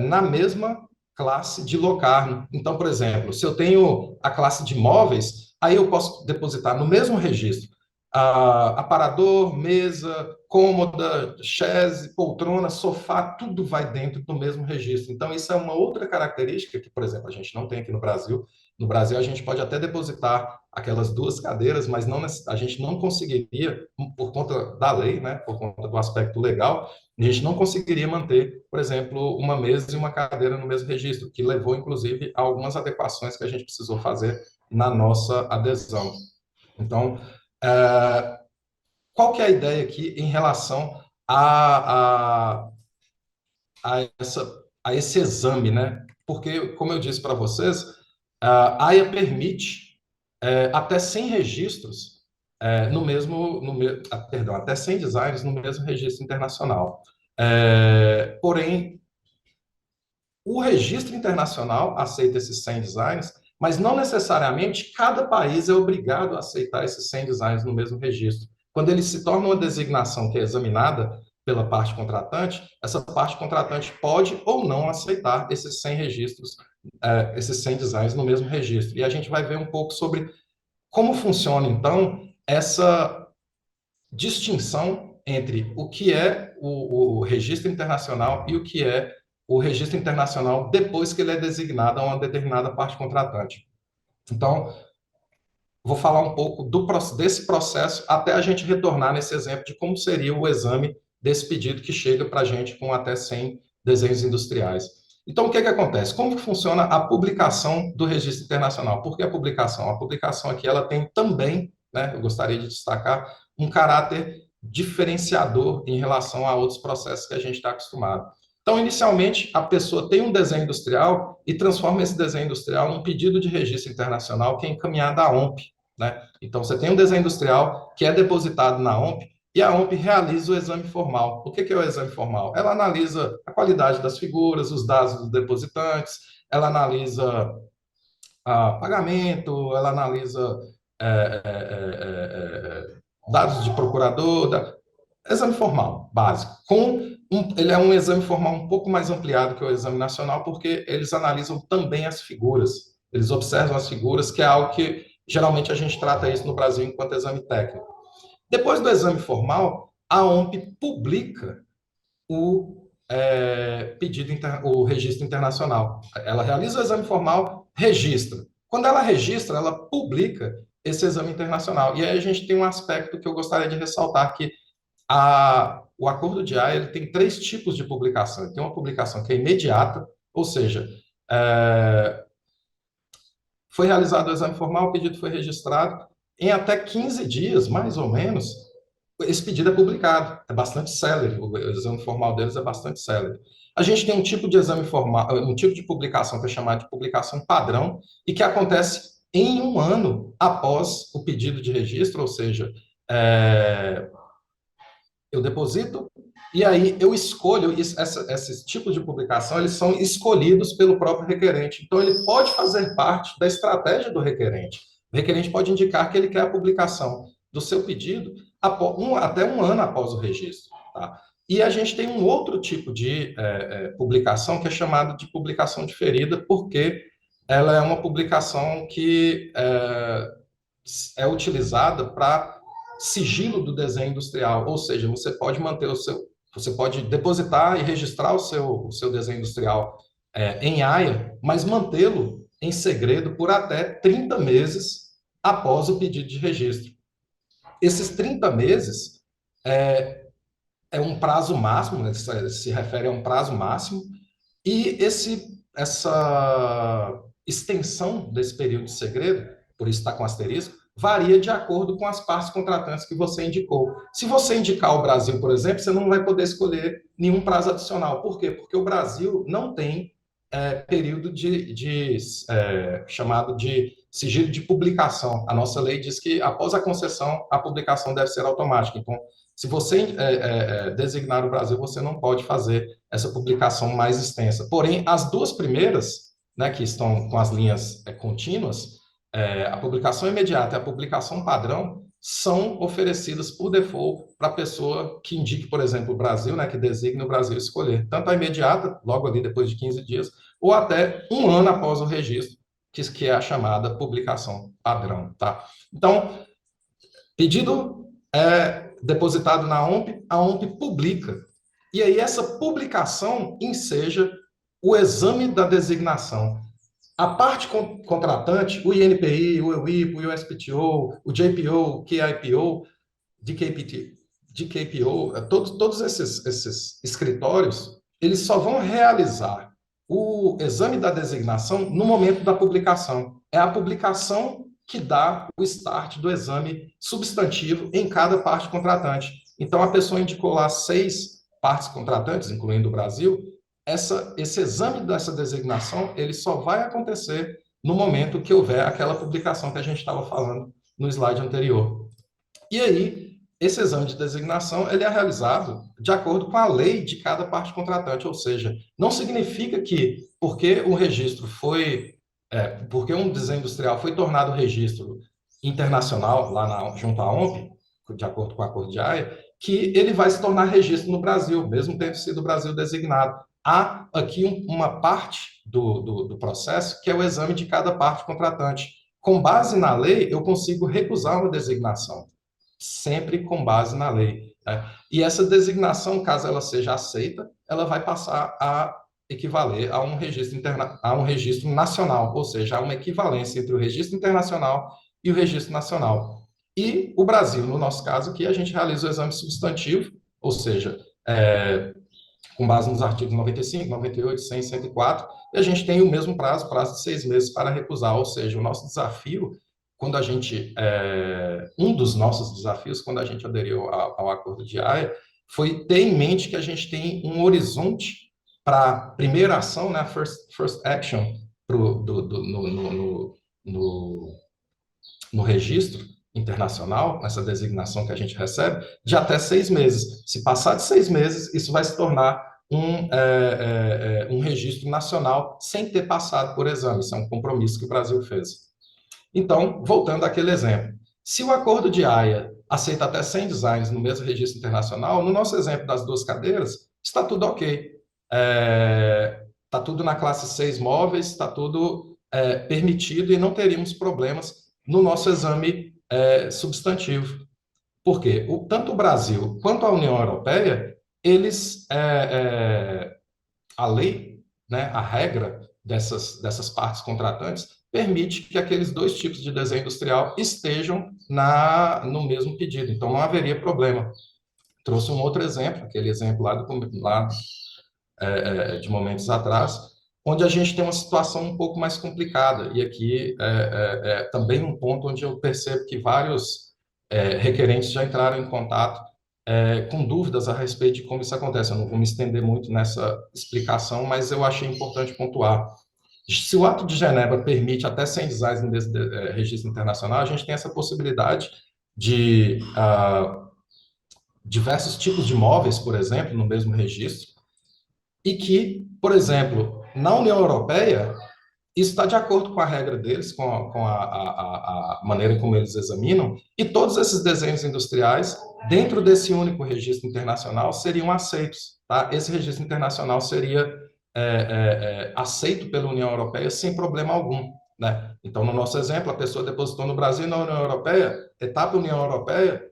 na mesma classe de Locarno. Então, por exemplo, se eu tenho a classe de móveis, aí eu posso depositar no mesmo registro aparador, mesa, cômoda, chaise, poltrona, sofá, tudo vai dentro do mesmo registro. Então, isso é uma outra característica que, por exemplo, a gente não tem aqui no Brasil. No Brasil, a gente pode até depositar aquelas duas cadeiras, mas não, a gente não conseguiria, por conta da lei, né, por conta do aspecto legal, a gente não conseguiria manter, por exemplo, uma mesa e uma cadeira no mesmo registro, que levou, inclusive, a algumas adequações que a gente precisou fazer na nossa adesão. Então, qual que é a ideia aqui em relação a, a, a esse exame, né? Porque, como eu disse para vocês, a AIA permite até 100 registros no mesmo, perdão, até 100 designs no mesmo registro internacional. Porém, o registro internacional aceita esses 100 designs, mas não necessariamente cada país é obrigado a aceitar esses 100 designs no mesmo registro. Quando ele se torna uma designação que é examinada pela parte contratante, essa parte contratante pode ou não aceitar esses 100 registros, esses 100 designs no mesmo registro. E a gente vai ver um pouco sobre como funciona, então, essa distinção entre o que é o registro internacional e o que é o registro internacional depois que ele é designado a uma determinada parte contratante. Então, vou falar um pouco desse processo até a gente retornar nesse exemplo de como seria o exame desse pedido que chega para a gente com até 100 desenhos industriais. Então, o que acontece? Como que funciona a publicação do registro internacional? Por que a publicação? A publicação aqui ela tem também, né, eu gostaria de destacar, um caráter diferenciador em relação a outros processos que a gente está acostumado. Então, inicialmente, a pessoa tem um desenho industrial e transforma esse desenho industrial num pedido de registro internacional que é encaminhado à OMP, né? Então, você tem um desenho industrial que é depositado na OMP e a OMP realiza o exame formal. O que é o exame formal? Ela analisa a qualidade das figuras, os dados dos depositantes, ela analisa pagamento, ela analisa é, dados de procurador, exame formal, básico. Ele é um exame formal um pouco mais ampliado que o exame nacional, porque eles analisam também as figuras, eles observam as figuras, que é algo que geralmente a gente trata isso no Brasil enquanto exame técnico. Depois do exame formal, a OMP publica o o registro internacional. Ela realiza o exame formal, registra. Quando ela registra, ela publica esse exame internacional. E aí a gente tem um aspecto que eu gostaria de ressaltar, que o acordo de Haia ele tem três tipos de publicação. Ele tem uma publicação que é imediata, ou seja, foi realizado o exame formal, o pedido foi registrado, em até 15 dias, mais ou menos, esse pedido é publicado. É bastante célere, o exame formal deles é bastante célere. A gente tem um tipo de exame formal, um tipo de publicação que é chamada de publicação padrão, e que acontece em um ano após o pedido de registro, ou seja, eu deposito e aí eu escolho esses tipos de publicação, eles são escolhidos pelo próprio requerente. Então ele pode fazer parte da estratégia do requerente. O requerente pode indicar que ele quer a publicação do seu pedido até um ano após o registro. Tá? E a gente tem um outro tipo de publicação que é chamada de publicação diferida, porque ela é uma publicação que é utilizada para sigilo do desenho industrial, ou seja, você pode manter você pode depositar e registrar o seu desenho industrial em AIA, mas mantê-lo em segredo por até 30 meses após o pedido de registro. Esses 30 meses é um prazo máximo, né, se refere a um prazo máximo, e essa extensão desse período de segredo, por isso está com asterisco, varia de acordo com as partes contratantes que você indicou. Se você indicar o Brasil, por exemplo, você não vai poder escolher nenhum prazo adicional. Por quê? Porque o Brasil não tem período chamado de sigilo de publicação. A nossa lei diz que, após a concessão, a publicação deve ser automática. Então, se você designar o Brasil, você não pode fazer essa publicação mais extensa. Porém, as duas primeiras, né, que estão com as linhas contínuas, a publicação imediata e a publicação padrão, são oferecidas por default para a pessoa que indique, por exemplo, o Brasil, né, que designe o Brasil escolher. Tanto a imediata, logo ali depois de 15 dias, ou até um ano após o registro, que é a chamada publicação padrão. Tá? Então, pedido depositado na OMP, a OMP publica. E aí essa publicação enseja o exame da designação. A parte contratante, o INPI, o EUIPO, o USPTO, o JPO, o KIPO, DKPO, todos esses escritórios, eles só vão realizar o exame da designação no momento da publicação. É a publicação que dá o start do exame substantivo em cada parte contratante. Então, a pessoa indicou lá 6 partes contratantes, incluindo o Brasil. Esse exame dessa designação, ele só vai acontecer no momento que houver aquela publicação que a gente estava falando no slide anterior. E aí, esse exame de designação, ele é realizado de acordo com a lei de cada parte contratante, ou seja, não significa que porque o registro porque um desenho industrial foi tornado registro internacional lá junto à OMP, de acordo com o Acordo de Haia, que ele vai se tornar registro no Brasil, mesmo tendo sido o Brasil designado. Há aqui uma parte do processo que é o exame de cada parte contratante. Com base na lei, eu consigo recusar uma designação, sempre com base na lei. Né? E essa designação, caso ela seja aceita, ela vai passar a equivaler a um registro nacional, ou seja, a uma equivalência entre o registro internacional e o registro nacional. E o Brasil, no nosso caso aqui, a gente realiza o exame substantivo, ou seja, com base nos artigos 95, 98, 100, 104, e a gente tem o mesmo prazo de 6 meses para recusar, ou seja, o nosso desafio, um dos nossos desafios, quando a gente aderiu ao Acordo de Haia, foi ter em mente que a gente tem um horizonte para a primeira ação, né, first action, no registro internacional, nessa designação que a gente recebe, de até 6 meses. Se passar de 6 meses, isso vai se tornar um registro nacional sem ter passado por exame. Isso é um compromisso que o Brasil fez. Então, voltando àquele exemplo. Se o acordo de Haia aceita até 100 designs no mesmo registro internacional, no nosso exemplo das 2 cadeiras, está tudo ok. Está tudo na classe 6 móveis, está tudo permitido e não teríamos problemas no nosso exame substantivo. Por quê? Tanto o Brasil quanto a União Europeia, a lei, né, a regra dessas partes contratantes, permite que aqueles 2 tipos de desenho industrial estejam no mesmo pedido. Então, não haveria problema. Trouxe um outro exemplo, aquele exemplo lá de momentos atrás, onde a gente tem uma situação um pouco mais complicada. E aqui é também um ponto onde eu percebo que vários requerentes já entraram em contato com dúvidas a respeito de como isso acontece. Eu não vou me estender muito nessa explicação, mas eu achei importante pontuar. Se o Ato de Genebra permite até 100 designs no registro internacional, a gente tem essa possibilidade de diversos tipos de móveis, por exemplo, no mesmo registro, e que, por exemplo, na União Europeia, isso está de acordo com a regra deles, com a maneira como eles examinam, e todos esses desenhos industriais, dentro desse único registro internacional, seriam aceitos. Tá? Esse registro internacional seria aceito pela União Europeia sem problema algum. Né? Então, no nosso exemplo, a pessoa depositou no Brasil e na União Europeia, etapa União Europeia,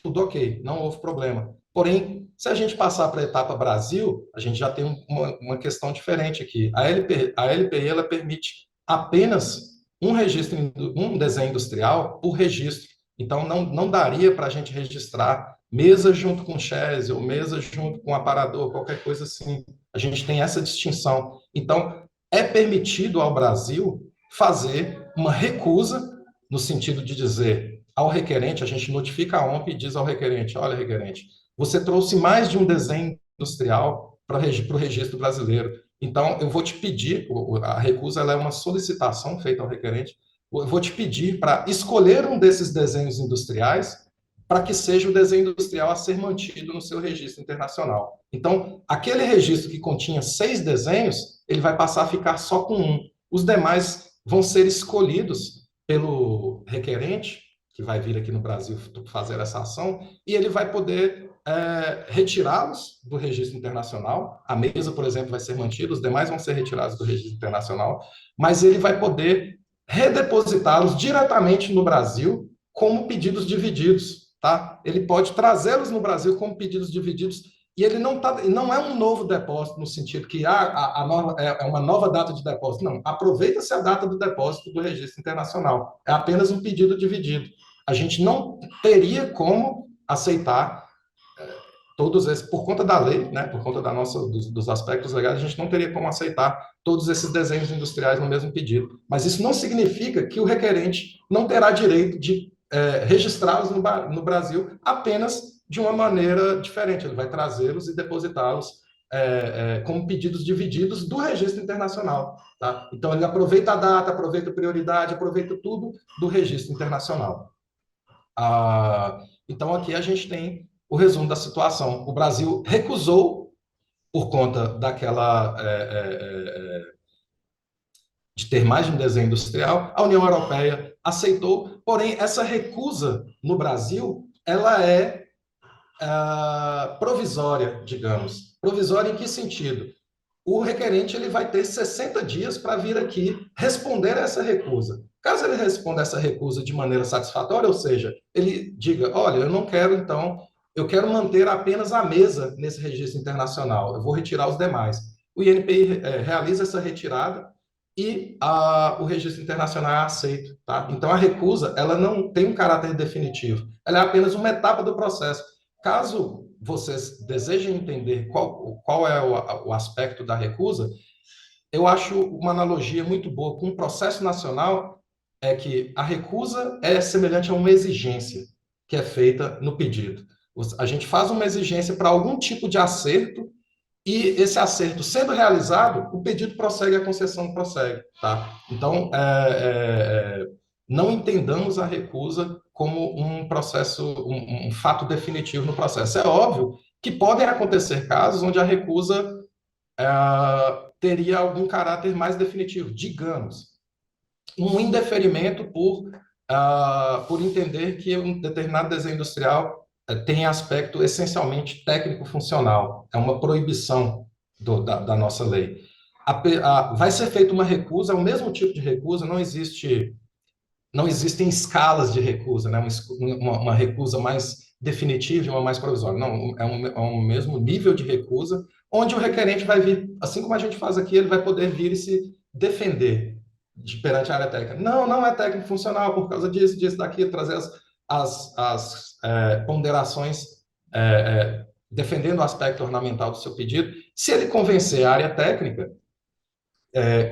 tudo ok, não houve problema. Porém, se a gente passar para a etapa Brasil, a gente já tem uma questão diferente aqui. A LPI ela permite apenas um registro, um desenho industrial por registro. Então, não daria para a gente registrar mesa junto com chaise ou mesa junto com aparador, qualquer coisa assim. A gente tem essa distinção. Então, é permitido ao Brasil fazer uma recusa, no sentido de dizer ao requerente, a gente notifica a OMP e diz ao requerente, olha, requerente, você trouxe mais de um desenho industrial para o registro brasileiro. Então, eu vou te pedir, a recusa ela é uma solicitação feita ao requerente, eu vou te pedir para escolher um desses desenhos industriais para que seja o desenho industrial a ser mantido no seu registro internacional. Então, aquele registro que continha 6 desenhos, ele vai passar a ficar só com um. Os demais vão ser escolhidos pelo requerente, que vai vir aqui no Brasil fazer essa ação, e ele vai poder retirá-los do registro internacional. A mesa, por exemplo, vai ser mantida, os demais vão ser retirados do registro internacional, mas ele vai poder redepositá-los diretamente no Brasil como pedidos divididos. Tá? Ele pode trazê-los no Brasil como pedidos divididos e ele não é um novo depósito no sentido que é uma nova data de depósito. Não, aproveita-se a data do depósito do registro internacional. É apenas um pedido dividido. A gente não teria como aceitar todos esses, por conta da lei, né, por conta dos aspectos legais, a gente não teria como aceitar todos esses desenhos industriais no mesmo pedido. Mas isso não significa que o requerente não terá direito de registrá-los no Brasil apenas de uma maneira diferente. Ele vai trazê-los e depositá-los como pedidos divididos do registro internacional. Tá? Então, ele aproveita a data, aproveita a prioridade, aproveita tudo do registro internacional. Então, aqui a gente tem o resumo da situação. O Brasil recusou, por conta daquela de ter mais de um desenho industrial, a União Europeia aceitou, porém, essa recusa no Brasil, ela é provisória, digamos. Provisória em que sentido? O requerente ele vai ter 60 dias para vir aqui responder a essa recusa. Caso ele responda essa recusa de maneira satisfatória, ou seja, ele diga, olha, eu não quero, então, eu quero manter apenas a mesa nesse registro internacional, eu vou retirar os demais. O INPI realiza essa retirada e o registro internacional é aceito. Tá? Então, a recusa ela não tem um caráter definitivo, ela é apenas uma etapa do processo. Caso vocês desejem entender qual é o aspecto da recusa, eu acho uma analogia muito boa com o processo nacional, é que a recusa é semelhante a uma exigência que é feita no pedido. A gente faz uma exigência para algum tipo de acerto e esse acerto sendo realizado, o pedido prossegue, a concessão prossegue. Tá? Então, não entendamos a recusa como um processo, um fato definitivo no processo. É óbvio que podem acontecer casos onde a recusa teria algum caráter mais definitivo. Digamos, um indeferimento por entender que um determinado desenho industrial tem aspecto essencialmente técnico-funcional. É uma proibição da nossa lei. Vai ser feita uma recusa, é o mesmo tipo de recusa, não existem escalas de recusa, né? Uma recusa mais definitiva e uma mais provisória. Não, é um mesmo nível de recusa, onde o requerente vai vir, assim como a gente faz aqui, ele vai poder vir e se defender perante a área técnica. Não é técnico funcional por causa disso, daqui, trazer as ponderações defendendo o aspecto ornamental do seu pedido. Se ele convencer a área técnica,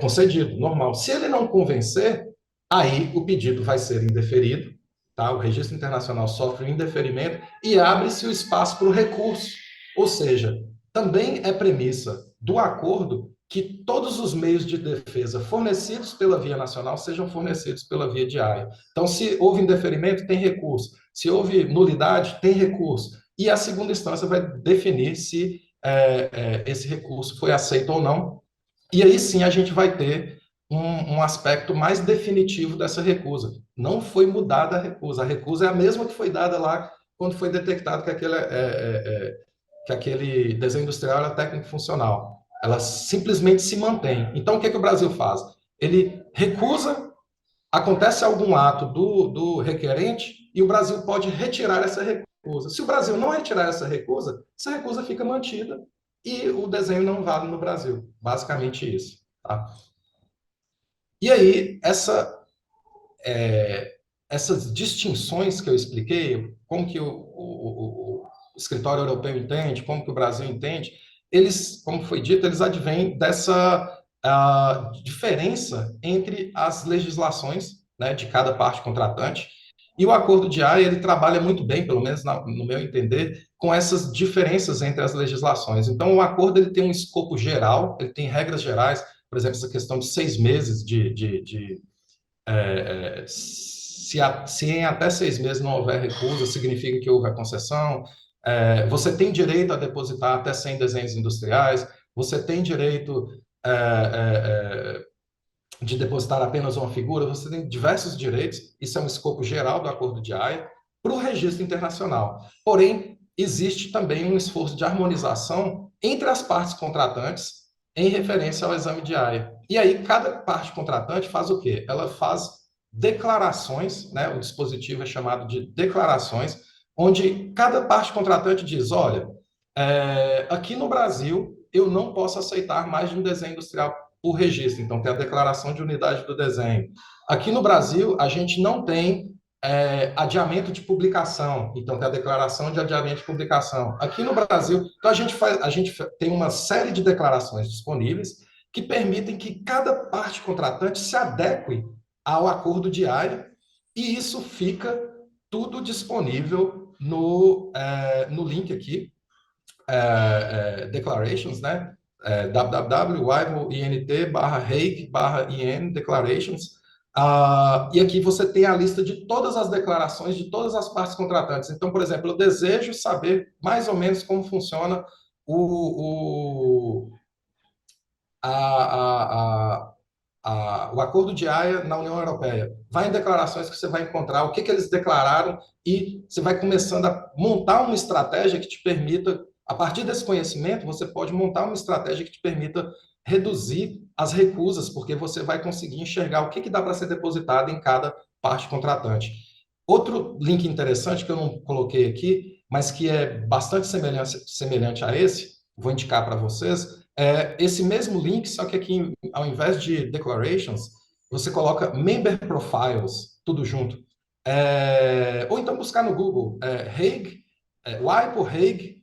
concedido, normal. Se ele não convencer, aí o pedido vai ser indeferido, tá? O registro internacional sofre um indeferimento e abre-se o espaço para o recurso. Ou seja, também é premissa do acordo que todos os meios de defesa fornecidos pela via nacional sejam fornecidos pela via diária. Então, se houve indeferimento, tem recurso. Se houve nulidade, tem recurso. E a segunda instância vai definir se esse recurso foi aceito ou não. E aí sim a gente vai ter um aspecto mais definitivo dessa recusa. Não foi mudada a recusa é a mesma que foi dada lá quando foi detectado que que aquele desenho industrial era técnico funcional. Ela simplesmente se mantém. Então, o que o Brasil faz? Ele recusa, acontece algum ato do requerente e o Brasil pode retirar essa recusa. Se o Brasil não retirar essa recusa fica mantida e o desenho não vale no Brasil. Basicamente isso. Tá? E aí, essas distinções que eu expliquei, como que o escritório europeu entende, como que o Brasil entende, eles, como foi dito, eles advêm dessa diferença entre as legislações, né, de cada parte contratante. E o acordo de Haia, ele trabalha muito bem, pelo menos no meu entender, com essas diferenças entre as legislações. Então, o acordo ele tem um escopo geral, ele tem regras gerais, por exemplo, essa questão de 6 meses se em até 6 meses não houver recusa, significa que houve a concessão. Você tem direito a depositar até 100 desenhos industriais, você tem direito é, de depositar apenas uma figura, você tem diversos direitos, isso é um escopo geral do Acordo de Haia, para o registro internacional. Porém, existe também um esforço de harmonização entre as partes contratantes em referência ao exame de Haia. E aí, cada parte contratante faz o quê? Ela faz declarações, né? O dispositivo é chamado de declarações, onde cada parte contratante diz: olha, aqui no Brasil, eu não posso aceitar mais de um desenho industrial por registro. Então, tem a declaração de unidade do desenho. Aqui no Brasil, a gente não tem adiamento de publicação. Então, tem a declaração de adiamento de publicação. Aqui no Brasil, então a gente tem uma série de declarações disponíveis que permitem que cada parte contratante se adeque ao acordo de Haia e isso fica tudo disponível no link aqui, declarations, né? www.int/Hague/in declarations. E aqui você tem a lista de todas as declarações de todas as partes contratantes. Então, por exemplo, eu desejo saber mais ou menos como funciona o, o, a, o acordo de Haia na União Europeia. Vai em declarações que você vai encontrar o que eles declararam e você vai começando a montar uma estratégia que te permita, a partir desse conhecimento, você pode montar uma estratégia que te permita reduzir as recusas, porque você vai conseguir enxergar o que dá para ser depositado em cada parte contratante. Outro link interessante que eu não coloquei aqui, mas que é bastante semelhante a esse, vou indicar para vocês, esse mesmo link, só que aqui, ao invés de declarations, você coloca member profiles, tudo junto. Ou então buscar no Google, Hague, WIPO Hague,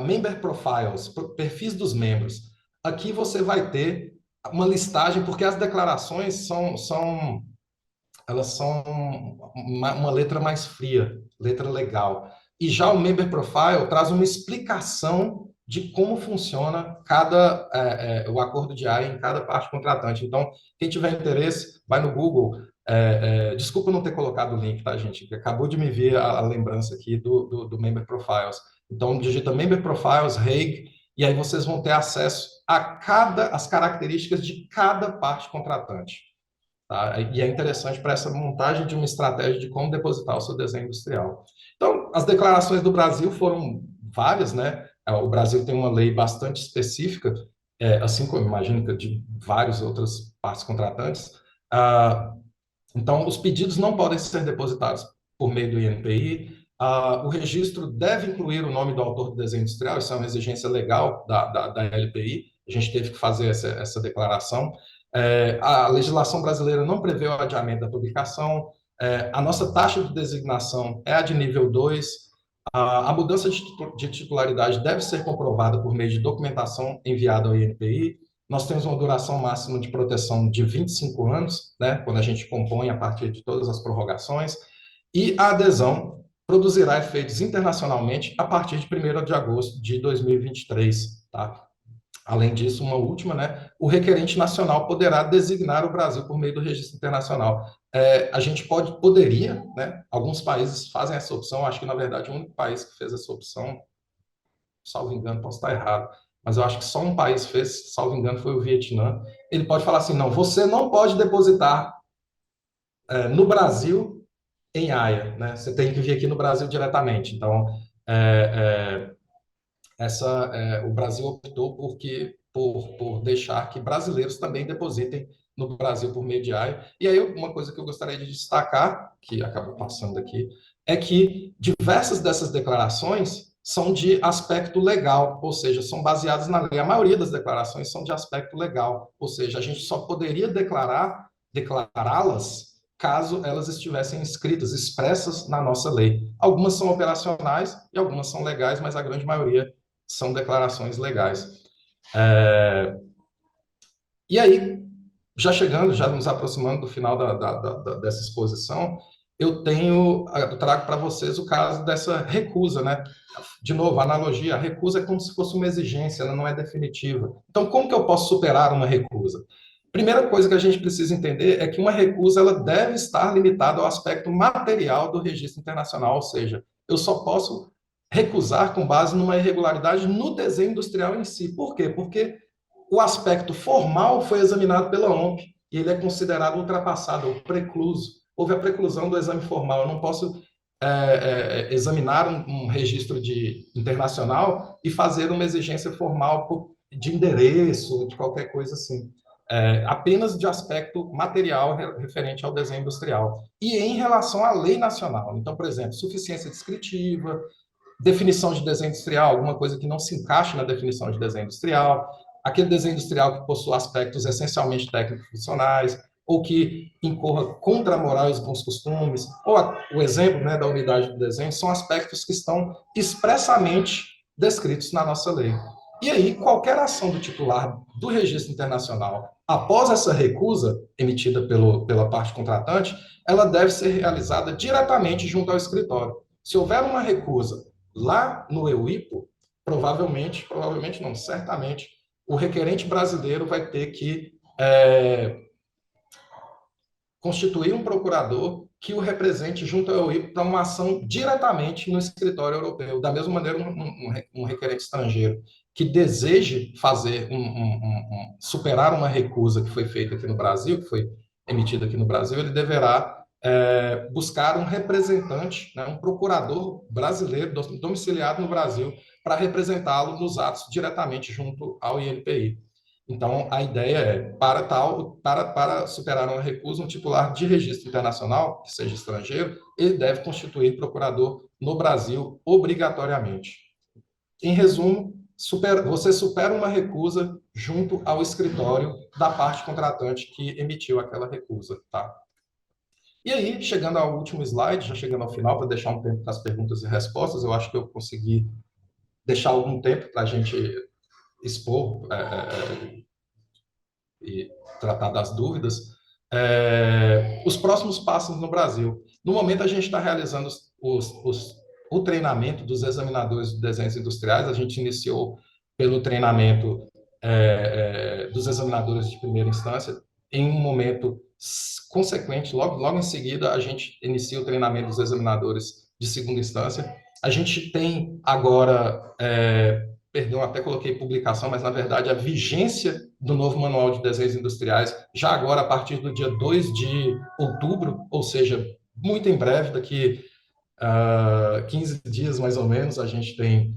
member profiles, perfis dos membros. Aqui você vai ter uma listagem, porque as declarações elas são uma letra mais fria, letra legal. E já o Member Profile traz uma explicação de como funciona o acordo de área em cada parte contratante. Então, quem tiver interesse, vai no Google. Desculpa não ter colocado o link, tá, gente? Que acabou de me vir a lembrança aqui do Member Profiles. Então, digita Member Profiles, Hague, e aí vocês vão ter acesso a as características de cada parte contratante. Tá? E é interessante para essa montagem de uma estratégia de como depositar o seu desenho industrial. Então, as declarações do Brasil foram várias, né? O Brasil tem uma lei bastante específica, assim como imagino que de várias outras partes contratantes. Então, os pedidos não podem ser depositados por meio do INPI. O registro deve incluir o nome do autor do desenho industrial, isso é uma exigência legal da LPI, a gente teve que fazer essa declaração. A legislação brasileira não prevê o adiamento da publicação, a nossa taxa de designação é a de nível 2, a mudança de titularidade deve ser comprovada por meio de documentação enviada ao INPI, nós temos uma duração máxima de proteção de 25 anos, né, quando a gente compõe a partir de todas as prorrogações, e a adesão produzirá efeitos internacionalmente a partir de 1º de agosto de 2023, tá? Além disso, uma última, né? O requerente nacional poderá designar o Brasil por meio do registro internacional. A gente poderia, né? Alguns países fazem essa opção, acho que, na verdade, o único país que fez essa opção, salvo engano, posso estar errado, mas eu acho que só um país fez, salvo engano, foi o Vietnã. Ele pode falar assim, não, você não pode depositar no Brasil em Haia, né? Você tem que vir aqui no Brasil diretamente. Então, é, o Brasil optou por deixar que brasileiros também depositem no Brasil por meio de AIA. E aí, uma coisa que eu gostaria de destacar, que acabou passando aqui, é que diversas dessas declarações são de aspecto legal, ou seja, são baseadas na lei. A maioria das declarações são de aspecto legal, ou seja, a gente só poderia declará-las caso elas estivessem escritas, expressas na nossa lei. Algumas são operacionais e algumas são legais, mas a grande maioria são declarações legais. E aí, já chegando, já nos aproximando do final dessa exposição, eu trago para vocês o caso dessa recusa, né? De novo, a analogia, a recusa é como se fosse uma exigência, ela não é definitiva. Então, como que eu posso superar uma recusa? Primeira coisa que a gente precisa entender é que uma recusa ela deve estar limitada ao aspecto material do registro internacional, ou seja, eu só posso recusar com base numa irregularidade no desenho industrial em si. Por quê? Porque o aspecto formal foi examinado pela OMP e ele é considerado ultrapassado, ou precluso. Houve a preclusão do exame formal. Eu não posso examinar um registro internacional e fazer uma exigência formal de endereço, de qualquer coisa assim. Apenas de aspecto material referente ao desenho industrial. E em relação à lei nacional. Então, por exemplo, suficiência descritiva, definição de desenho industrial, alguma coisa que não se encaixe na definição de desenho industrial, aquele desenho industrial que possua aspectos essencialmente técnico-funcionais, ou que incorra contra a moral e os bons costumes, ou o exemplo, né, da unidade do desenho, são aspectos que estão expressamente descritos na nossa lei. E aí, qualquer ação do titular do registro internacional, após essa recusa emitida pela parte contratante, ela deve ser realizada diretamente junto ao escritório. Se houver uma recusa lá no EUIPO, provavelmente não, certamente, o requerente brasileiro vai ter que constituir um procurador que o represente junto ao EUIPO para uma ação diretamente no escritório europeu. Da mesma maneira, um requerente estrangeiro que deseje superar uma recusa que foi feita aqui no Brasil, que foi emitida aqui no Brasil, ele deverá buscar um representante, né, um procurador brasileiro domiciliado no Brasil para representá-lo nos atos diretamente junto ao INPI. Então, a ideia é, para superar uma recusa, um titular de registro internacional, que seja estrangeiro, ele deve constituir procurador no Brasil obrigatoriamente. Em resumo, você supera uma recusa junto ao escritório da parte contratante que emitiu aquela recusa, tá? E aí, chegando ao último slide, já chegando ao final, para deixar um tempo para as perguntas e respostas, eu acho que eu consegui deixar algum tempo para a gente expor e tratar das dúvidas. Os próximos passos no Brasil. No momento, a gente está realizando o treinamento dos examinadores de desenhos industriais. A gente iniciou pelo treinamento dos examinadores de primeira instância. Em um momento consequente, logo em seguida, a gente inicia o treinamento dos examinadores de segunda instância. A gente tem agora, perdão, até coloquei publicação, mas na verdade a vigência do novo Manual de Desenhos Industriais, já agora a partir do dia 2 de outubro, ou seja, muito em breve, daqui 15 dias mais ou menos, a gente tem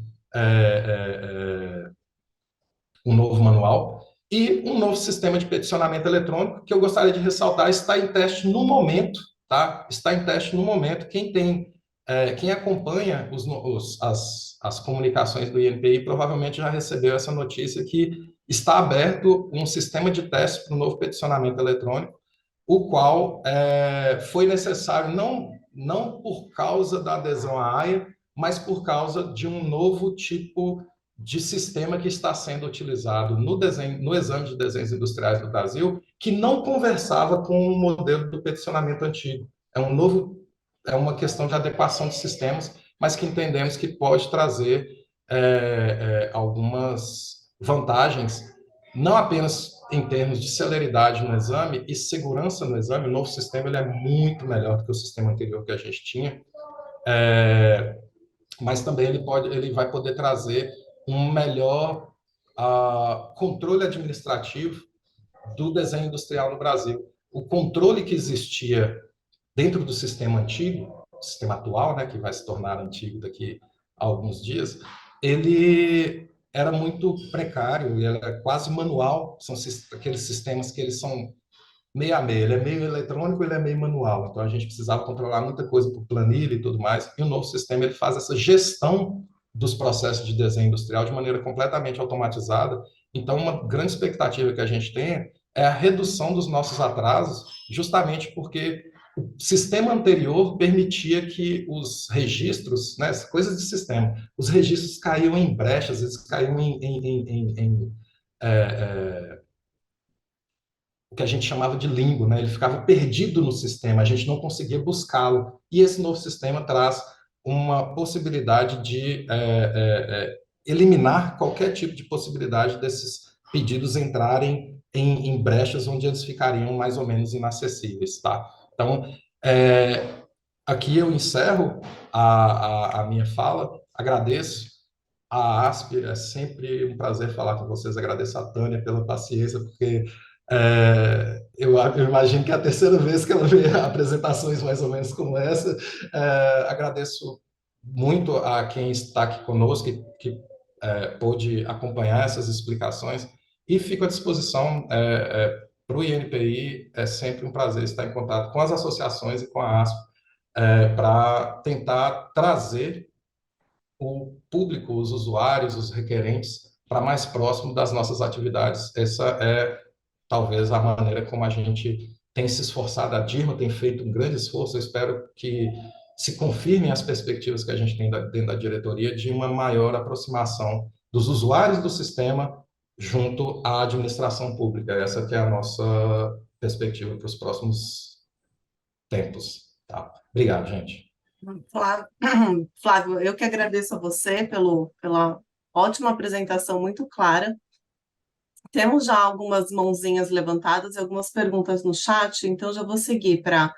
um novo manual e um novo sistema de peticionamento eletrônico que eu gostaria de ressaltar está em teste no momento, tá? Está em teste no momento. Quem acompanha as comunicações do INPI provavelmente já recebeu essa notícia que está aberto um sistema de teste para o novo peticionamento eletrônico, o qual foi necessário não por causa da adesão à AIA, mas por causa de um novo tipo de sistema que está sendo utilizado no exame de desenhos industriais do Brasil, que não conversava com o modelo do peticionamento antigo. É uma questão de adequação de sistemas, mas que entendemos que pode trazer algumas vantagens, não apenas em termos de celeridade no exame e segurança no exame. O novo sistema ele é muito melhor do que o sistema anterior que a gente tinha, mas também ele vai poder trazer um melhor controle administrativo do desenho industrial no Brasil. O controle que existia dentro do sistema antigo, sistema atual, né, que vai se tornar antigo daqui a alguns dias, ele era muito precário, ele era quase manual, são aqueles sistemas que eles são meio a meio, ele é meio eletrônico, ele é meio manual, então a gente precisava controlar muita coisa por planilha e tudo mais, e o novo sistema ele faz essa gestão dos processos de desenho industrial de maneira completamente automatizada, então uma grande expectativa que a gente tem é a redução dos nossos atrasos, justamente porque o sistema anterior permitia que os registros, né, coisas de sistema, os registros caíam em brechas, eles caíam em é, é, o que a gente chamava de limbo, né? Ele ficava perdido no sistema, a gente não conseguia buscá-lo. E esse novo sistema traz uma possibilidade de eliminar qualquer tipo de possibilidade desses pedidos entrarem em brechas onde eles ficariam mais ou menos inacessíveis, tá? Então, aqui eu encerro a minha fala, agradeço a ASP, é sempre um prazer falar com vocês. Agradeço a Tânia pela paciência, porque eu imagino que é a terceira vez que ela vê apresentações mais ou menos como essa. Agradeço muito a quem está aqui conosco, que pôde acompanhar essas explicações, e fico à disposição para o INPI. É sempre um prazer estar em contato com as associações e com a ASP, para tentar trazer o público, os usuários, os requerentes, para mais próximo das nossas atividades. Essa é talvez a maneira como a gente tem se esforçado. A Dirma tem feito um grande esforço. Eu espero que se confirmem as perspectivas que a gente tem dentro da diretoria de uma maior aproximação dos usuários do sistema junto à administração pública. Essa que é a nossa perspectiva para os próximos tempos. Tá? Obrigado, gente. Flávio, Flávio, eu que agradeço a você pela ótima apresentação, muito clara. Temos já algumas mãozinhas levantadas e algumas perguntas no chat, então já vou seguir para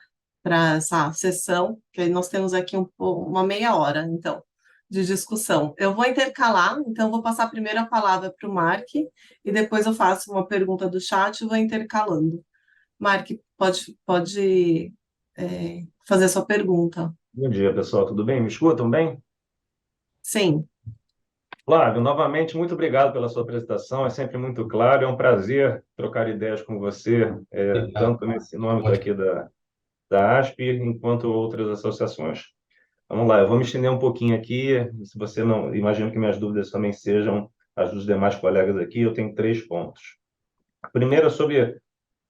essa sessão, que aí nós temos aqui uma meia hora, então, de discussão. Eu vou intercalar, então vou passar primeiro a palavra para o Mark, e depois eu faço uma pergunta do chat e vou intercalando. Mark, pode fazer sua pergunta. Bom dia, pessoal. Tudo bem? Me escutam bem? Sim. Flávio, novamente, muito obrigado pela sua apresentação. É sempre muito claro. É um prazer trocar ideias com você, Obrigado. tanto no âmbito aqui da ASP, enquanto outras associações. Vamos lá, eu vou me estender um pouquinho aqui. Se você não, imagino que minhas dúvidas também sejam as dos demais colegas aqui. Eu tenho 3 pontos. Primeiro, é sobre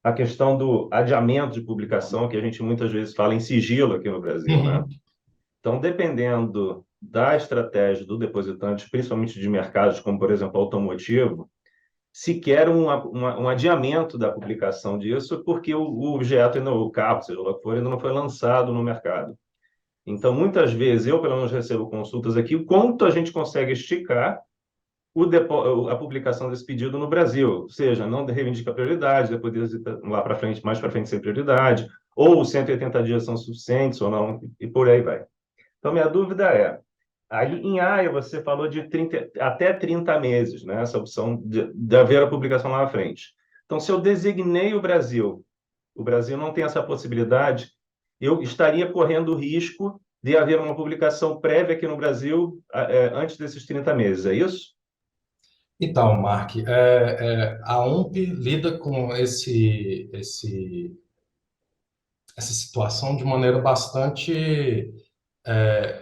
a questão do adiamento de publicação, que a gente muitas vezes fala em sigilo aqui no Brasil, né? Então, dependendo da estratégia do depositante, principalmente de mercados como, por exemplo, automotivo, se quer um adiamento da publicação disso, porque o objeto, ainda, o carro, seja lá o que for, ainda não foi lançado no mercado. Então, muitas vezes, eu pelo menos recebo consultas aqui, o quanto a gente consegue esticar a publicação desse pedido no Brasil, ou seja, não reivindica prioridade, depois lá para frente, mais para frente sem prioridade, ou os 180 dias são suficientes ou não, e por aí vai. Então, minha dúvida é, aí em AIA você falou de até 30 meses, né? Essa opção de haver a publicação lá na frente. Então, se eu designei o Brasil não tem essa possibilidade, eu estaria correndo o risco de haver uma publicação prévia aqui no Brasil antes desses 30 meses, é isso? Então, Mark, a OMP lida com essa situação de maneira bastante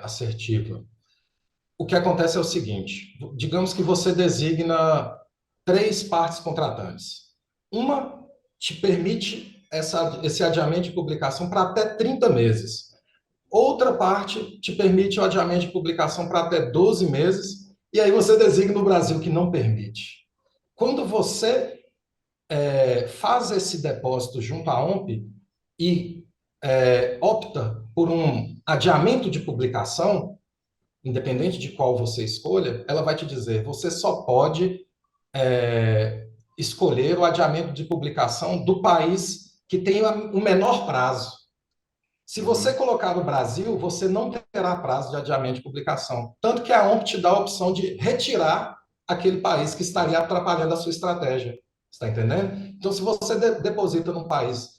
assertiva. O que acontece é o seguinte: digamos que você designa 3 partes contratantes. Uma te permite esse adiamento de publicação para até 30 meses. Outra parte te permite o adiamento de publicação para até 12 meses. E aí você designa o Brasil que não permite. Quando você faz esse depósito junto à OMP e opta por um adiamento de publicação, independente de qual você escolha, ela vai te dizer, você só pode escolher o adiamento de publicação do país que tem o menor prazo. Se você colocar o Brasil, você não terá prazo de adiamento de publicação. Tanto que a OMP te dá a opção de retirar aquele país que estaria atrapalhando a sua estratégia. Está entendendo? Então, se você deposita num país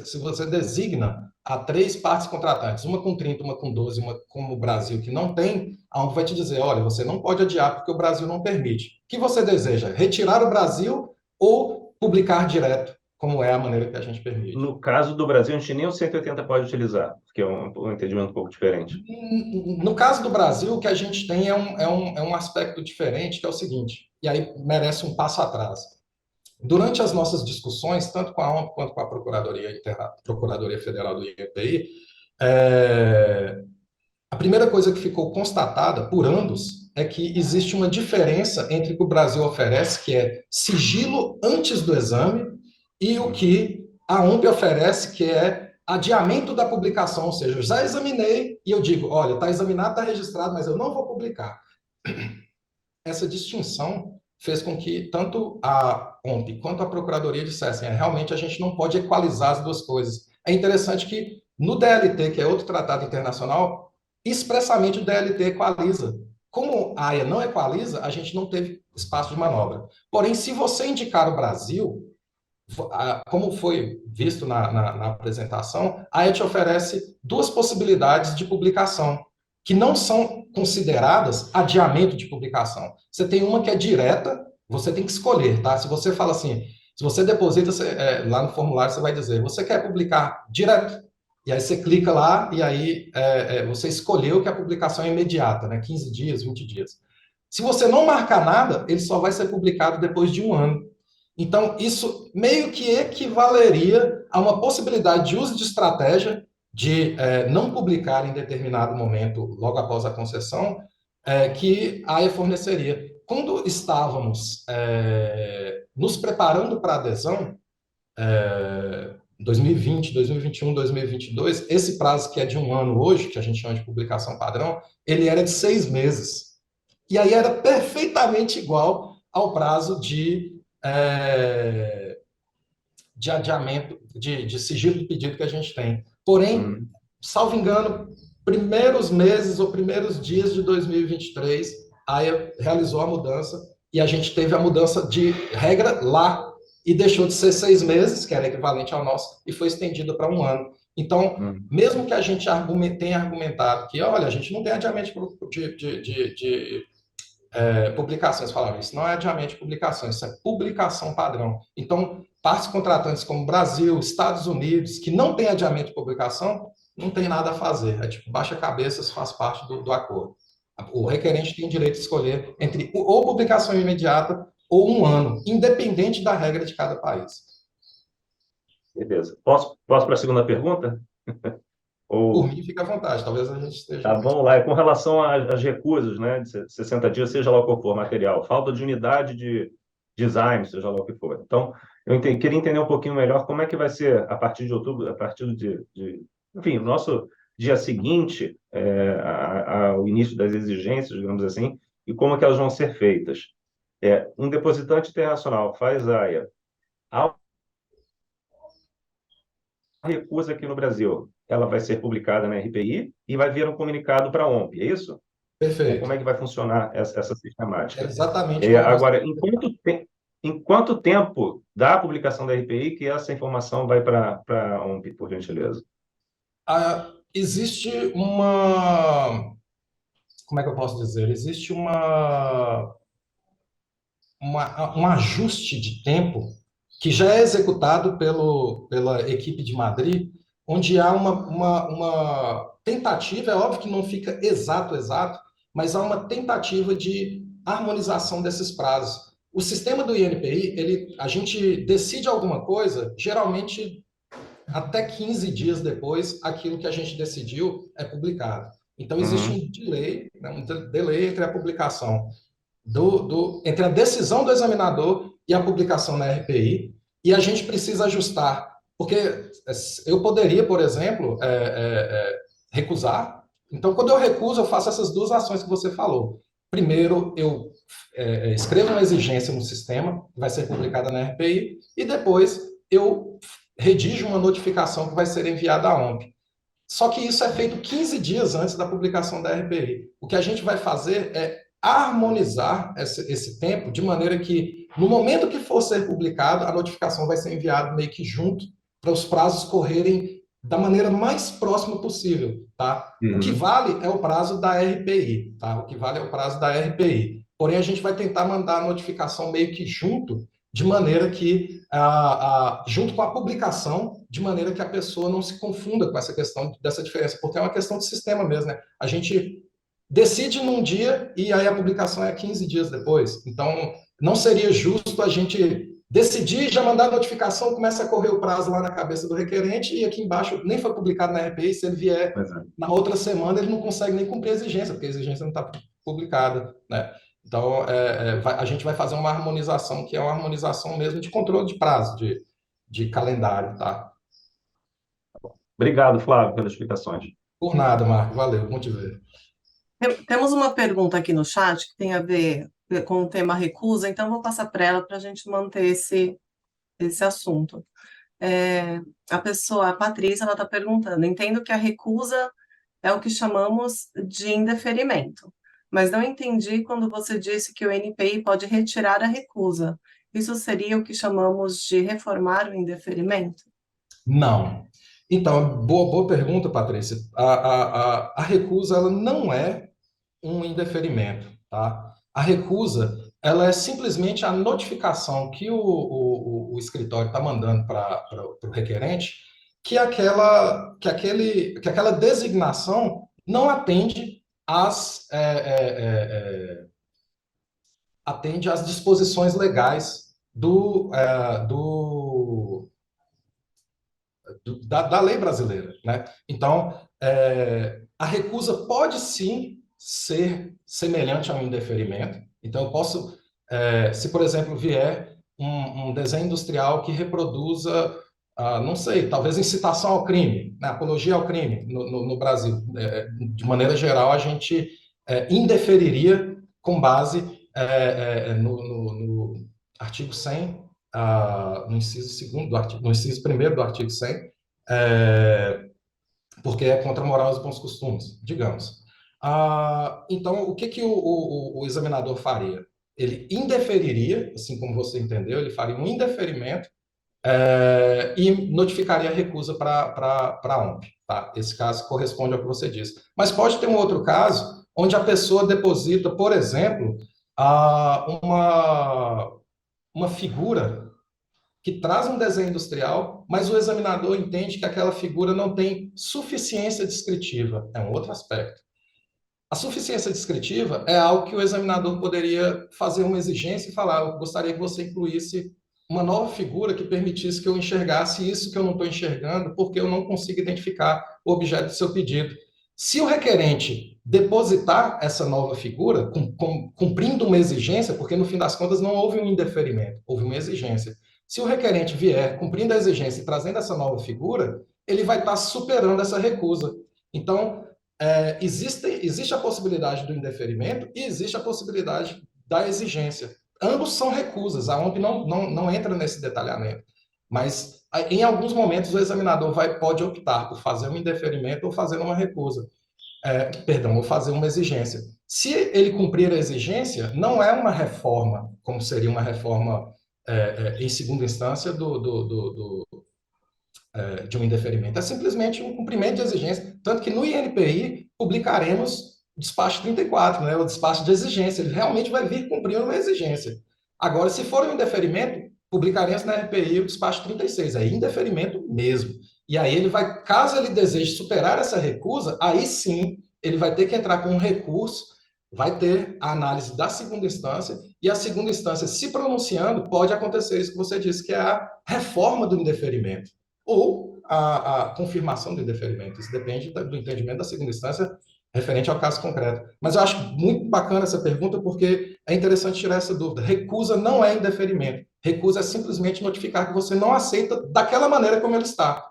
se você designa a 3 partes contratantes, uma com 30, uma com 12, uma como o Brasil, que não tem, a ONU vai te dizer, olha, você não pode adiar porque o Brasil não permite. O que você deseja? Retirar o Brasil ou publicar direto, como é a maneira que a gente permite? No caso do Brasil, a gente nem o 180 pode utilizar, porque é um entendimento um pouco diferente. No caso do Brasil, o que a gente tem é um aspecto diferente, que é o seguinte, e aí merece um passo atrás. Durante as nossas discussões, tanto com a ONU quanto com a Procuradoria Federal do INPI, a primeira coisa que ficou constatada por ambos é que existe uma diferença entre o que o Brasil oferece, que é sigilo antes do exame, e o que a OMP oferece, que é adiamento da publicação, ou seja, eu já examinei e eu digo, olha, está examinado, está registrado, mas eu não vou publicar. Essa distinção fez com que tanto a OMP quanto a Procuradoria dissessem, realmente a gente não pode equalizar as duas coisas. É interessante que no DLT, que é outro tratado internacional, expressamente o DLT equaliza. Como a AIA não equaliza, a gente não teve espaço de manobra. Porém, se você indicar o Brasil, como foi visto na apresentação, a AIA te oferece 2 possibilidades de publicação que não são consideradas adiamento de publicação. Você tem uma que é direta, você tem que escolher, tá? Se você fala assim, se você deposita lá no formulário, você vai dizer, você quer publicar direto? E aí você clica lá e aí você escolheu que a publicação é imediata, né? 15 dias, 20 dias. Se você não marcar nada, ele só vai ser publicado depois de 1 ano. Então, isso meio que equivaleria a uma possibilidade de uso de estratégia de não publicar em determinado momento, logo após a concessão, que a AIA forneceria. Quando estávamos nos preparando para a adesão, 2020, 2021, 2022, esse prazo que é de 1 ano hoje, que a gente chama de publicação padrão, ele era de 6 meses. E aí era perfeitamente igual ao prazo de adiamento, de sigilo do pedido que a gente tem. Porém, salvo engano, primeiros meses ou primeiros dias de 2023, a AIA realizou a mudança e a gente teve a mudança de regra lá e deixou de ser 6 meses, que era equivalente ao nosso, e foi estendido para 1 ano. Então, mesmo que a gente tenha argumentado que, olha, a gente não tem adiamento de publicações, falaram, isso não é adiamento de publicação, isso é publicação padrão. Então, partes contratantes como Brasil, Estados Unidos, que não tem adiamento de publicação, não tem nada a fazer. É tipo, baixa cabeças, faz parte do acordo. O requerente tem direito de escolher entre ou publicação imediata ou 1 ano, independente da regra de cada país. Beleza. Posso para a segunda pergunta? Por mim, fica à vontade, talvez a gente esteja... Tá, vamos lá. E com relação às recusas, né, de 60 dias, seja lá o que for, material, falta de unidade de design, seja lá o que for. Então, queria entender um pouquinho melhor como é que vai ser a partir de outubro, a partir enfim, o nosso dia seguinte ao início das exigências, digamos assim, e como é que elas vão ser feitas. Um depositante internacional faz AIA, há recusa aqui no Brasil, ela vai ser publicada na RPI e vai vir um comunicado para a OMP, é isso? Perfeito. Como é que vai funcionar essa sistemática? É exatamente como agora, em quanto tempo da publicação da RPI que essa informação vai para a OMP, por gentileza? Existe uma... Como é que eu posso dizer? Existe um ajuste de tempo que já é executado pela equipe de Madrid, onde há uma tentativa, é óbvio que não fica exato, mas há uma tentativa de harmonização desses prazos. O sistema do INPI, a gente decide alguma coisa, geralmente até 15 dias depois, aquilo que a gente decidiu é publicado. Então, existe um delay, né, entre a publicação entre a decisão do examinador e a publicação na RPI, e a gente precisa ajustar, porque eu poderia, por exemplo, recusar. Então, quando eu recuso, eu faço essas 2 ações que você falou. Primeiro, eu escrevo uma exigência no sistema, que vai ser publicada na RPI, e depois eu redijo uma notificação que vai ser enviada à OMP. Só que isso é feito 15 dias antes da publicação da RPI. O que a gente vai fazer é harmonizar esse tempo de maneira que, no momento que for ser publicado, a notificação vai ser enviada meio que junto, para os prazos correrem da maneira mais próxima possível, tá? O que Uhum. vale é o prazo da RPI, tá? O que vale é o prazo da RPI. Porém, a gente vai tentar mandar a notificação meio que junto, de maneira que, junto com a publicação, de maneira que a pessoa não se confunda com essa questão dessa diferença, porque é uma questão de sistema mesmo, né? A gente decide num dia e aí a publicação é 15 dias depois. Então, não seria justo a gente decidir, já mandar a notificação, começa a correr o prazo lá na cabeça do requerente e aqui embaixo nem foi publicado na RPI, se ele vier Pois é. na outra semana, ele não consegue nem cumprir a exigência, porque a exigência não está publicada, né? Então, a gente vai fazer uma harmonização, que é uma harmonização mesmo de controle de prazo, de calendário, tá? Obrigado, Flávio, pelas explicações. Por nada, Marco, valeu, bom te ver. Temos uma pergunta aqui no chat que tem a ver com o tema recusa, então vou passar para ela para a gente manter esse assunto. A Patrícia, ela está perguntando, entendo que a recusa é o que chamamos de indeferimento, mas não entendi quando você disse que o NPI pode retirar a recusa. Isso seria o que chamamos de reformar o indeferimento? Não. Então, boa pergunta, Patrícia. A recusa, ela não é um indeferimento, tá? A recusa, ela é simplesmente a notificação que o escritório está mandando para o requerente que aquela designação não atende às disposições legais da lei brasileira, né? Então, a recusa pode sim ser semelhante a um indeferimento. Então, eu posso, se por exemplo vier um desenho industrial que reproduza, não sei, talvez incitação ao crime, né? Apologia ao crime no Brasil, de maneira geral, a gente indeferiria com base no artigo 100, no inciso segundo no inciso primeiro do artigo 100, porque é contra a moral e os bons costumes, digamos. Então, o que que o examinador faria? Ele indeferiria, assim como você entendeu, ele faria um indeferimento e notificaria a recusa para a OMP. Tá? Esse caso corresponde ao que você disse. Mas pode ter um outro caso onde a pessoa deposita, por exemplo, uma figura que traz um desenho industrial, mas o examinador entende que aquela figura não tem suficiência descritiva. É um outro aspecto. A suficiência descritiva é algo que o examinador poderia fazer uma exigência e falar: eu gostaria que você incluísse uma nova figura que permitisse que eu enxergasse isso que eu não estou enxergando, porque eu não consigo identificar o objeto do seu pedido. Se o requerente depositar essa nova figura, cumprindo uma exigência, porque no fim das contas não houve um indeferimento, houve uma exigência. Se o requerente vier cumprindo a exigência e trazendo essa nova figura, ele vai estar superando essa recusa. Então, existe a possibilidade do indeferimento e existe a possibilidade da exigência. Ambos são recusas, a OMP não entra nesse detalhamento. Mas, em alguns momentos, o examinador pode optar por fazer um indeferimento ou fazer uma recusa. Ou fazer uma exigência. Se ele cumprir a exigência, não é uma reforma, como seria uma reforma em segunda instância de um indeferimento. É simplesmente um cumprimento de exigência. Tanto que no INPI publicaremos o despacho 34, né, o despacho de exigência. Ele realmente vai vir cumprindo uma exigência. Agora, se for um indeferimento, publicaremos na RPI o despacho 36. É indeferimento mesmo. E aí ele vai, caso ele deseje superar essa recusa, aí sim ele vai ter que entrar com um recurso, vai ter a análise da segunda instância, e a segunda instância, se pronunciando, pode acontecer isso que você disse, que é a reforma do indeferimento ou a confirmação do indeferimento. Isso depende do entendimento da segunda instância referente ao caso concreto. Mas eu acho muito bacana essa pergunta porque é interessante tirar essa dúvida. Recusa não é indeferimento. Recusa é simplesmente notificar que você não aceita daquela maneira como ele está.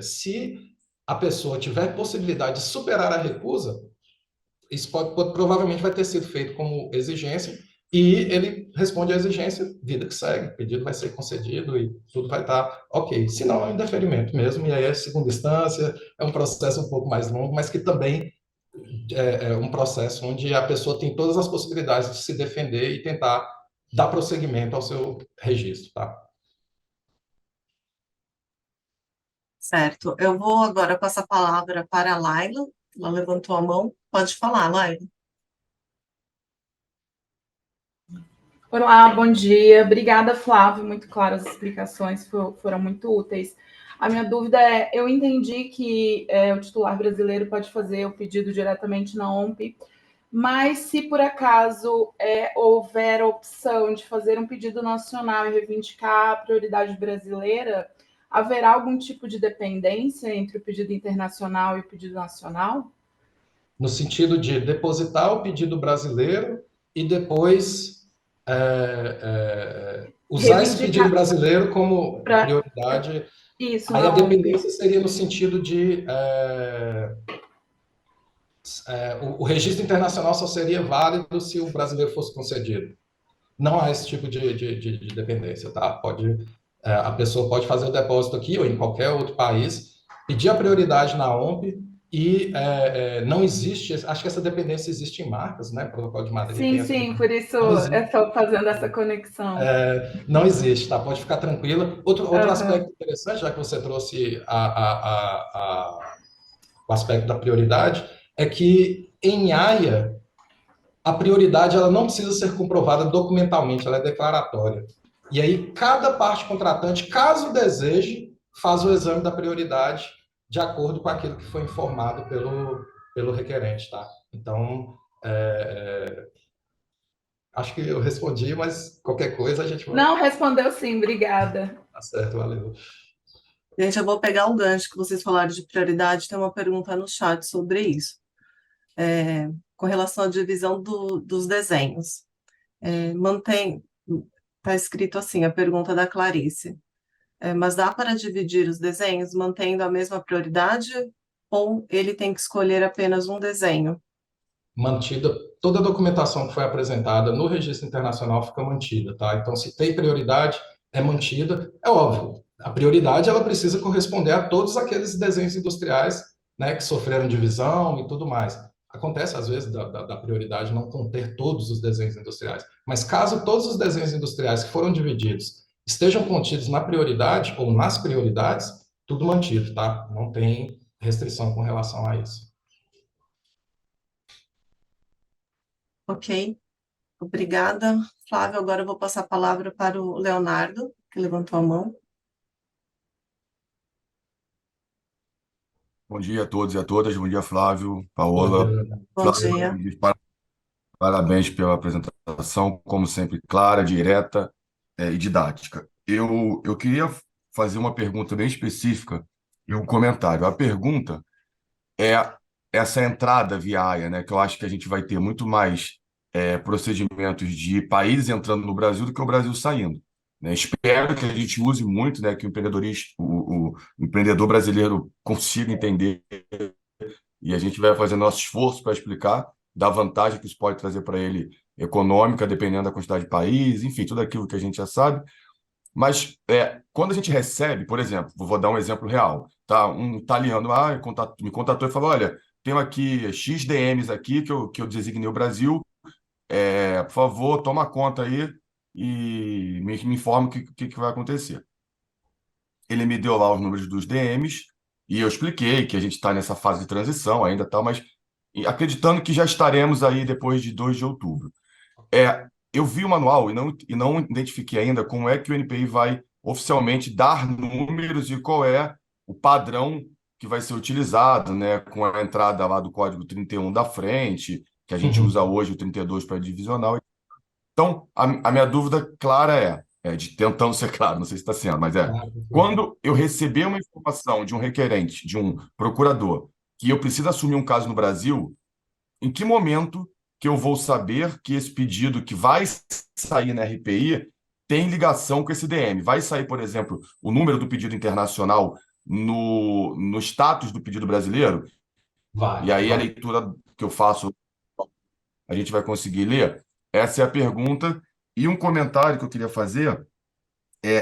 Se a pessoa tiver possibilidade de superar a recusa, isso provavelmente vai ter sido feito como exigência e ele responde à exigência, vida que segue, o pedido vai ser concedido e tudo vai estar ok. Se não, é um indeferimento mesmo, e aí é segunda instância, é um processo um pouco mais longo, mas que também um processo onde a pessoa tem todas as possibilidades de se defender e tentar dar prosseguimento ao seu registro, tá? Certo. Eu vou agora passar a palavra para a Laila. Ela levantou a mão. Pode falar, Laila. Olá, bom dia. Obrigada, Flávio. Muito claras as explicações, foram muito úteis. A minha dúvida é: eu entendi que o titular brasileiro pode fazer o pedido diretamente na OMP, mas se por acaso houver a opção de fazer um pedido nacional e reivindicar a prioridade brasileira, haverá algum tipo de dependência entre o pedido internacional e o pedido nacional? No sentido de depositar o pedido brasileiro e depois usar esse pedido Reivindicar brasileiro como para prioridade. isso Aí a na OMP. dependência seria no sentido de o registro internacional só seria válido se o brasileiro fosse concedido. Não há esse tipo de dependência, tá? A pessoa pode fazer o depósito aqui ou em qualquer outro país, pedir a prioridade na OMP e não existe, acho que essa dependência existe em marcas, né? O Protocolo de Madrid Sim, tem essa sim, por dependência. isso Não é existe, só fazendo essa conexão. não existe, tá? Pode ficar tranquila. Outro Aham. aspecto interessante, já que você trouxe o aspecto da prioridade, é que em Haia a prioridade ela não precisa ser comprovada documentalmente, ela é declaratória. E aí, cada parte contratante, caso deseje, faz o exame da prioridade de acordo com aquilo que foi informado pelo requerente, tá? Então, acho que eu respondi, mas qualquer coisa a gente vai. Não, respondeu sim, obrigada. Tá certo, valeu. Gente, eu vou pegar o gancho que vocês falaram de prioridade. Tem uma pergunta no chat sobre isso, com relação à divisão dos desenhos. Está escrito assim, a pergunta da Clarice. Mas dá para dividir os desenhos mantendo a mesma prioridade ou ele tem que escolher apenas um desenho? Mantida, toda a documentação que foi apresentada no registro internacional fica mantida, tá? Então, se tem prioridade, é mantida. É óbvio, a prioridade ela precisa corresponder a todos aqueles desenhos industriais, né, que sofreram divisão e tudo mais. Acontece, às vezes, da prioridade não conter todos os desenhos industriais, mas caso todos os desenhos industriais que foram divididos estejam contidos na prioridade ou nas prioridades, tudo mantido, tá? Não tem restrição com relação a isso. Ok, obrigada. Flávio, agora eu vou passar a palavra para o Leonardo, que levantou a mão. Bom dia a todos e a todas. Bom dia, Flávio, Bom dia, Paola. Bom Flávio, dia. parabéns pela apresentação, como sempre, clara, direta, e didática. Eu queria fazer uma pergunta bem específica e um comentário. A pergunta é essa entrada via AIA, né? Que eu acho que a gente vai ter muito mais procedimentos de países entrando no Brasil do que o Brasil saindo. Né? Espero que a gente use muito, né? Que o empreendedorista, o empreendedor brasileiro consiga entender e a gente vai fazer nosso esforço para explicar da vantagem que isso pode trazer para ele econômica, dependendo da quantidade de país, enfim, tudo aquilo que a gente já sabe. Mas quando a gente recebe, por exemplo, vou dar um exemplo real, tá? Um italiano me contatou e falou: olha, tenho aqui X DMs aqui que eu designei o Brasil, por favor, toma conta aí e me informa o que vai acontecer. Ele me deu lá os números dos DMs e eu expliquei que a gente está nessa fase de transição ainda, tal, mas acreditando que já estaremos aí depois de 2 de outubro. Eu vi o manual e não identifiquei ainda como é que o NPI vai oficialmente dar números e qual é o padrão que vai ser utilizado, né, com a entrada lá do código 31 da frente, que a gente usa hoje o 32 para divisional. Então, a minha dúvida clara de tentando ser claro, não sei se está sendo, mas quando eu receber uma informação de um requerente, de um procurador, que eu preciso assumir um caso no Brasil, em que momento que eu vou saber que esse pedido que vai sair na RPI tem ligação com esse DM? Vai sair, por exemplo, o número do pedido internacional no status do pedido brasileiro? E aí a vai. leitura que eu faço, a gente vai conseguir ler? Essa é a pergunta. E um comentário que eu queria fazer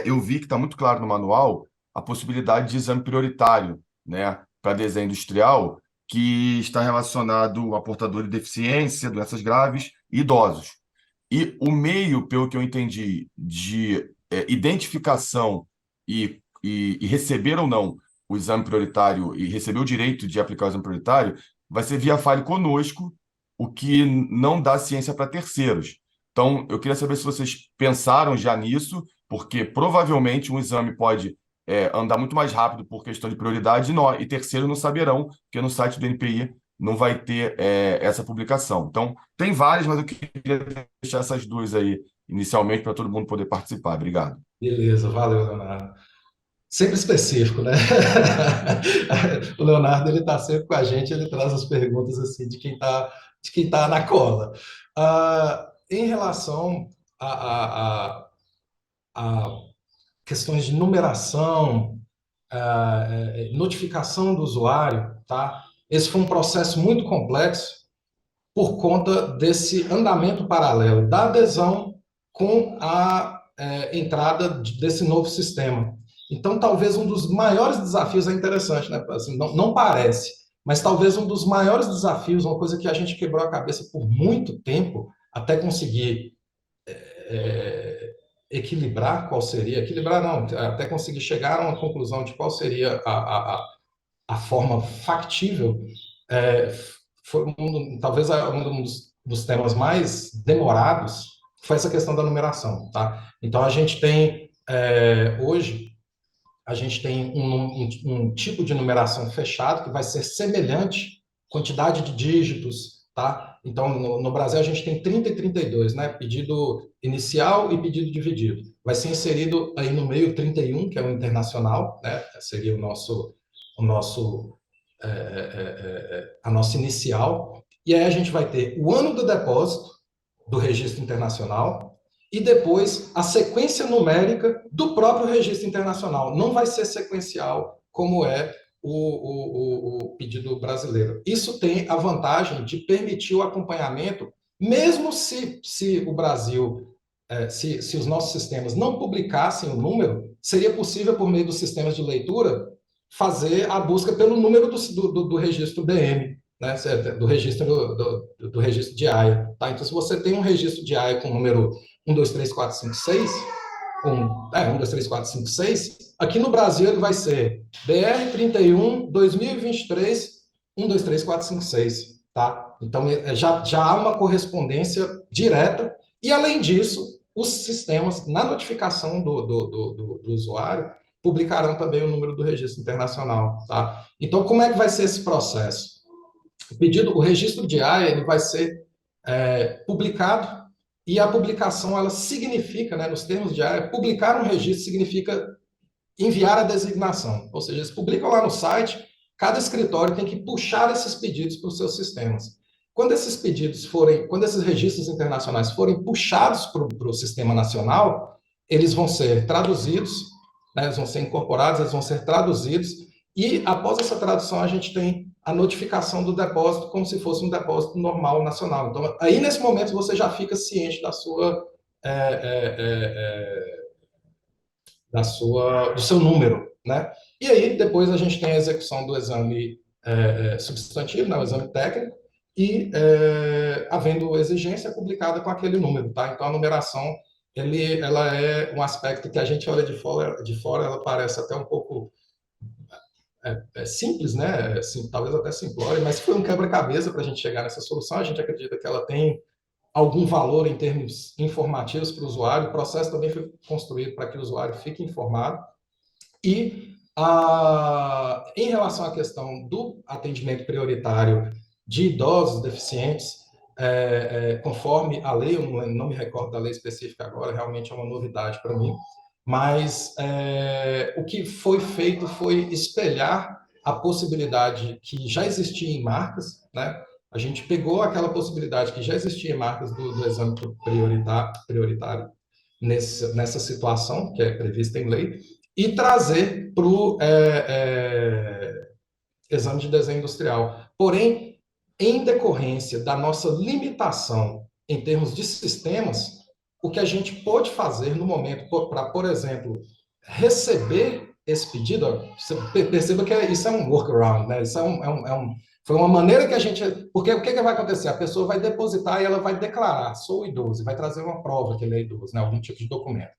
eu vi que está muito claro no manual a possibilidade de exame prioritário, né, para desenho industrial, que está relacionado a portador de deficiência, doenças graves e idosos. E o meio, pelo que eu entendi, de identificação e receber ou não o exame prioritário e receber o direito de aplicar o exame prioritário vai ser via Fale Conosco, o que não dá ciência para terceiros. Então, eu queria saber se vocês pensaram já nisso, porque provavelmente um exame pode andar muito mais rápido por questão de prioridade e terceiros não saberão, porque no site do NPI não vai ter essa publicação. Então, tem várias, mas eu queria deixar essas duas aí inicialmente para todo mundo poder participar. Obrigado. Beleza, valeu, Leonardo. Sempre específico, né? O Leonardo, ele está sempre com a gente, ele traz as perguntas assim de quem tá na cola. Em relação a questões de numeração, notificação do usuário, tá? Esse foi um processo muito complexo por conta desse andamento paralelo da adesão com a entrada desse novo sistema. Então, talvez um dos maiores desafios, é interessante, né? Assim, não parece, mas talvez um dos maiores desafios, uma coisa que a gente quebrou a cabeça por muito tempo, até conseguir equilibrar qual seria, equilibrar não, até conseguir chegar a uma conclusão de qual seria a forma factível, é, foi talvez um dos temas mais demorados, foi essa questão da numeração, tá? Então, a gente tem, hoje, a gente tem um tipo de numeração fechado que vai ser semelhante, quantidade de dígitos, tá? Então, no Brasil, a gente tem 30 e 32, né? Pedido inicial e pedido dividido. Vai ser inserido aí no meio 31, que é o internacional, né? Seria a nossa inicial. E aí a gente vai ter o ano do depósito do registro internacional e depois a sequência numérica do próprio registro internacional. Não vai ser sequencial como é o pedido brasileiro. Isso tem a vantagem de permitir o acompanhamento, mesmo se o Brasil, se os nossos sistemas não publicassem o número, seria possível, por meio dos sistemas de leitura, fazer a busca pelo número do registro BM, né, do registro do registro de AIA. Tá? Então, se você tem um registro de AIA com o número 123456, 123456, aqui no Brasil ele vai ser BR31 2023 123456, tá? Então já há uma correspondência direta e, além disso, os sistemas, na notificação do usuário, publicarão também o número do registro internacional, tá? Então, como é que vai ser esse processo? O registro de AIA, ele vai ser publicado, e a publicação, ela significa, né, nos termos de AIA, publicar um registro significa enviar a designação. Ou seja, eles publicam lá no site, cada escritório tem que puxar esses pedidos para os seus sistemas. Quando esses registros internacionais forem puxados para o sistema nacional, eles vão ser traduzidos, né, eles vão ser incorporados, eles vão ser traduzidos, e após essa tradução a gente tem a notificação do depósito como se fosse um depósito normal nacional. Então, aí nesse momento você já fica ciente do seu número, né? E aí depois a gente tem a execução do exame substantivo, né, o exame técnico, e havendo exigência publicada com aquele número, tá? Então a numeração ela é um aspecto que a gente olha de fora, ela parece até um pouco simples, né? Assim, talvez até simplória, mas foi um quebra-cabeça para a gente chegar nessa solução. A gente acredita que ela tem algum valor em termos informativos para o usuário. O processo também foi construído para que o usuário fique informado. E em relação à questão do atendimento prioritário de idosos deficientes, conforme a lei, eu não me recordo da lei específica agora, realmente é uma novidade para mim, mas o que foi feito foi espelhar a possibilidade que já existia em marcas, né? A gente pegou aquela possibilidade que já existia em marcas do exame prioritário nessa situação, que é prevista em lei, e trazer para o exame de desenho industrial. Porém, em decorrência da nossa limitação em termos de sistemas, o que a gente pode fazer no momento para, por exemplo, receber esse pedido, perceba que isso é um workaround, né? Isso Foi uma maneira que a gente. Porque o que que vai acontecer? A pessoa vai depositar e ela vai declarar, sou idoso, e vai trazer uma prova que ele é idoso, né? Algum tipo de documento.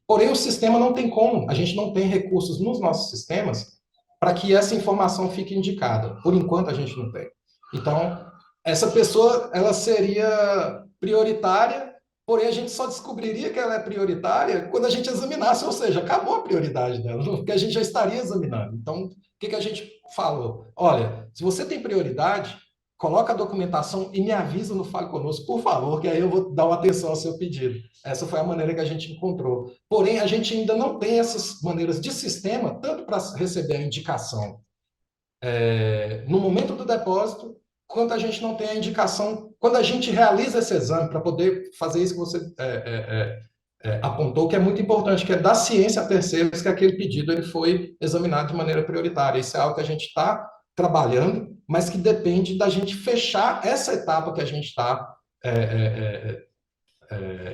Porém, o sistema não tem como, a gente não tem recursos nos nossos sistemas para que essa informação fique indicada. Por enquanto, a gente não tem. Então, essa pessoa, ela seria prioritária, porém a gente só descobriria que ela é prioritária quando a gente examinasse, ou seja, acabou a prioridade dela, porque a gente já estaria examinando. Então, o que que a gente falou? Olha, se você tem prioridade, coloca a documentação e me avisa no Fale Conosco, por favor, que aí eu vou dar uma atenção ao seu pedido. Essa foi a maneira que a gente encontrou. Porém, a gente ainda não tem essas maneiras de sistema, tanto para receber a indicação no momento do depósito, quanto a gente não tem a indicação, quando a gente realiza esse exame, para poder fazer isso que você apontou, que é muito importante, que é dar ciência a terceiros que aquele pedido ele foi examinado de maneira prioritária. Isso é algo que a gente está trabalhando, mas que depende da gente fechar essa etapa que a gente está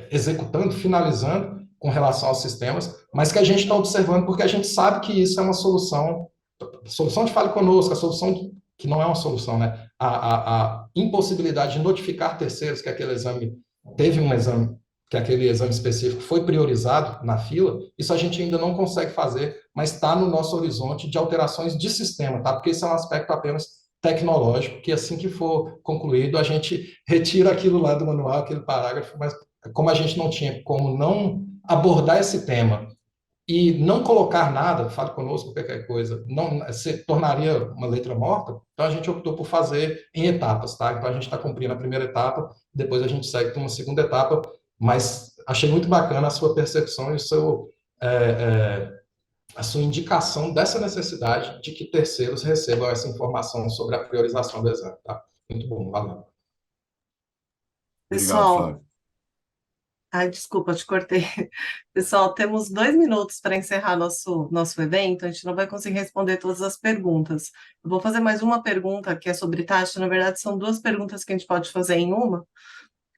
executando, finalizando com relação aos sistemas, mas que a gente está observando porque a gente sabe que isso é uma solução de Fale Conosco, a solução que não é uma solução, né? A impossibilidade de notificar terceiros que aquele exame teve um exame, que aquele exame específico foi priorizado na fila, isso a gente ainda não consegue fazer, mas está no nosso horizonte de alterações de sistema, tá? Porque isso é um aspecto apenas tecnológico, que assim que for concluído, a gente retira aquilo lá do manual, aquele parágrafo, mas como a gente não tinha como não abordar esse tema e não colocar nada, Fale Conosco, qualquer coisa, não se tornaria uma letra morta, então a gente optou por fazer em etapas, tá? Então a gente está cumprindo a primeira etapa, depois a gente segue para uma segunda etapa, mas achei muito bacana a sua percepção e a sua indicação dessa necessidade de que terceiros recebam essa informação sobre a priorização do exame, tá? Muito bom, valeu. Obrigado, Pessoal, Flávio. ai, desculpa, te cortei. Pessoal, temos 2 minutos para encerrar nosso evento, a gente não vai conseguir responder todas as perguntas. Eu vou fazer mais uma pergunta que é sobre taxa, na verdade são 2 perguntas que a gente pode fazer em uma,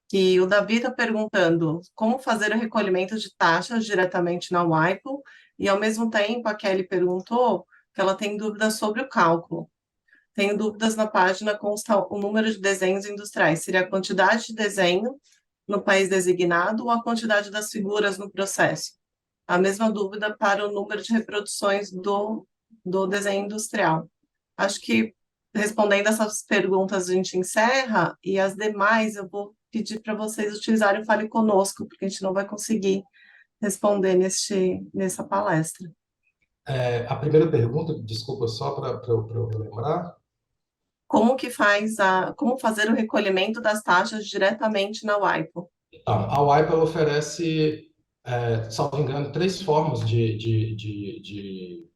que o Davi está perguntando como fazer o recolhimento de taxas diretamente na WIPO, e ao mesmo tempo a Kelly perguntou que ela tem dúvidas sobre o cálculo. Tenho dúvidas na página consta o número de desenhos industriais, seria a quantidade de desenho no país designado ou a quantidade das figuras no processo? A mesma dúvida para o número de reproduções do desenho industrial. Acho que respondendo essas perguntas a gente encerra, e as demais eu vou pedir para vocês utilizarem o Fale Conosco, porque a gente não vai conseguir responder nessa palestra. A primeira pergunta, desculpa, só para eu lembrar. Como fazer o recolhimento das taxas diretamente na WIPO? Então, a WIPO ela oferece, salvo engano, 3 formas de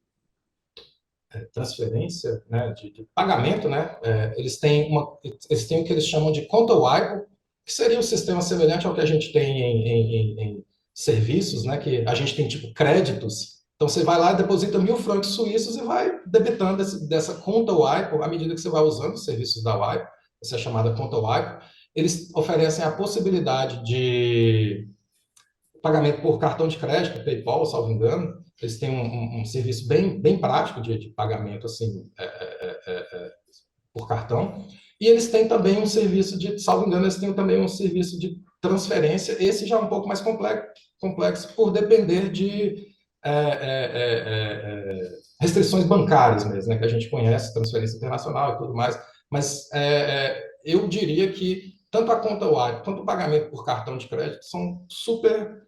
transferência, né, de pagamento, né? Eles têm o que eles chamam de conta WIPO, que seria um sistema semelhante ao que a gente tem em serviços, né? Que a gente tem tipo créditos. Então você vai lá e deposita 1.000 francos suíços e vai debitando dessa conta WIPO à medida que você vai usando os serviços da WIPO, essa é chamada conta WIPO. Eles oferecem a possibilidade de pagamento por cartão de crédito, PayPal, salvo engano. Eles têm um serviço bem prático de pagamento assim, por cartão. E eles têm também um serviço salvo engano, eles têm também um serviço de transferência. Esse já é um pouco mais complexo por depender de restrições bancárias mesmo, né, que a gente conhece, transferência internacional e tudo mais. Mas eu diria que tanto a conta WIPO quanto o pagamento por cartão de crédito são super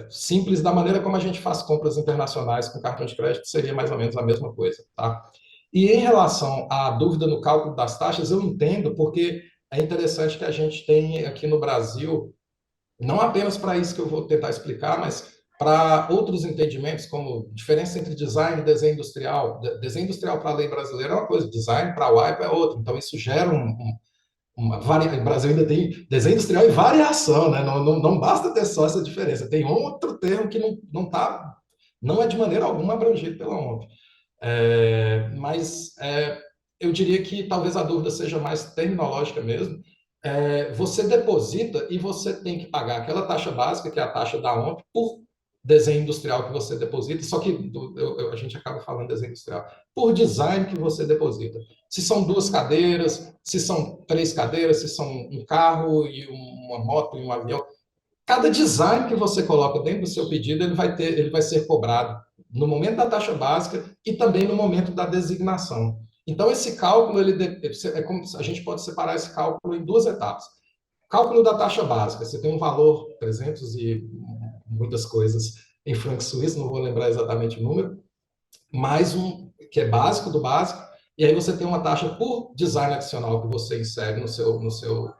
simples, da maneira como a gente faz compras internacionais com cartão de crédito, seria mais ou menos a mesma coisa, tá? E em relação à dúvida no cálculo das taxas, eu entendo, porque é interessante que a gente tem aqui no Brasil, não apenas para isso que eu vou tentar explicar, mas para outros entendimentos, como diferença entre design e desenho industrial. Desenho industrial para a lei brasileira é uma coisa, design para a WIPO é outra. Então, isso gera o Brasil ainda tem desenho industrial e variação, né? Não basta ter só essa diferença. Tem outro termo que não é de maneira alguma abrangido pela OMP. Mas eu diria que talvez a dúvida seja mais terminológica mesmo. Você deposita e você tem que pagar aquela taxa básica, que é a taxa da OMP, por desenho industrial que você deposita, só que a gente acaba falando desenho industrial, por design que você deposita. Se são 2 cadeiras, se são 3 cadeiras, se são um carro e uma moto e um avião, cada design que você coloca dentro do seu pedido, ele vai ser cobrado no momento da taxa básica e também no momento da designação. Então, esse cálculo, é como a gente pode separar esse cálculo em 2 etapas. Cálculo da taxa básica, você tem um valor, 300 e muitas coisas em franco suíço, não vou lembrar exatamente o número, mais um que é básico do básico, e aí você tem uma taxa por design adicional que você insere no seu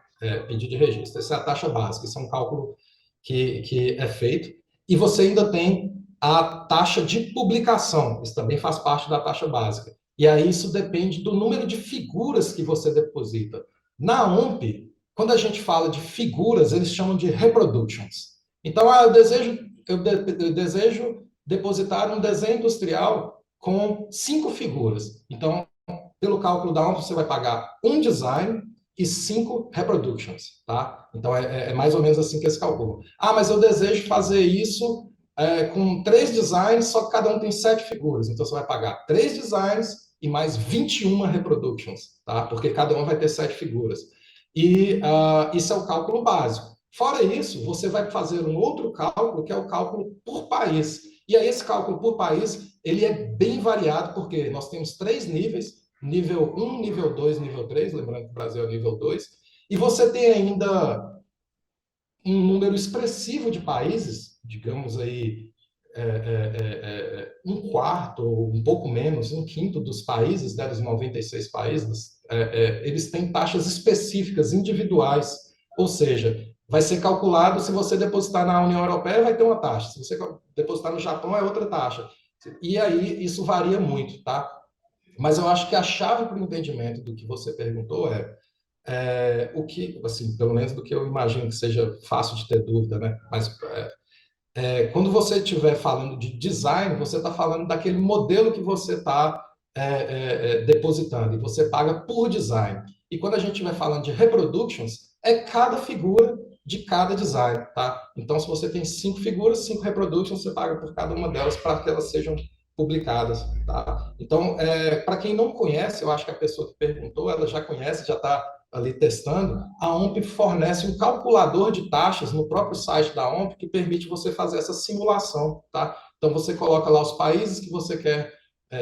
pedido de registro. Essa é a taxa básica, isso é um cálculo que é feito, e você ainda tem a taxa de publicação, isso também faz parte da taxa básica. E aí isso depende do número de figuras que você deposita. Na OMP, quando a gente fala de figuras, eles chamam de reproductions. Então, eu desejo depositar um desenho industrial com 5 figuras. Então, pelo cálculo da OMP, você vai pagar um design e 5 reproductions, tá? Então, é mais ou menos assim que eles calculam. Ah, mas eu desejo fazer isso com 3 designs, só que cada um tem 7 figuras. Então, você vai pagar 3 designs e mais 21 reproductions, tá? Porque cada um vai ter 7 figuras. E isso é o cálculo básico. Fora isso, você vai fazer um outro cálculo, que é o cálculo por país. E aí, esse cálculo por país, ele é bem variado, porque nós temos 3 níveis, nível 1, nível 2, nível 3, lembrando que o Brasil é o nível 2, e você tem ainda um número expressivo de países, digamos aí, um quarto, ou um pouco menos, um quinto dos países, dos 96 países, eles têm taxas específicas, individuais, ou seja, vai ser calculado se você depositar na União Europeia, vai ter uma taxa, se você depositar no Japão, é outra taxa. E aí, isso varia muito, tá? Mas eu acho que a chave para o entendimento do que você perguntou o que, assim, pelo menos do que eu imagino que seja fácil de ter dúvida, né? Mas quando você estiver falando de design, você está falando daquele modelo que você está depositando, e você paga por design. E quando a gente estiver falando de reproductions, é cada figura de cada design, tá? Então, se você tem 5 figuras, 5 reproductions, você paga por cada uma delas para que elas sejam publicadas, tá? Então, para quem não conhece, eu acho que a pessoa que perguntou, ela já conhece, já está ali testando. A OMP fornece um calculador de taxas no próprio site da OMP que permite você fazer essa simulação, tá? Então, você coloca lá os países que você quer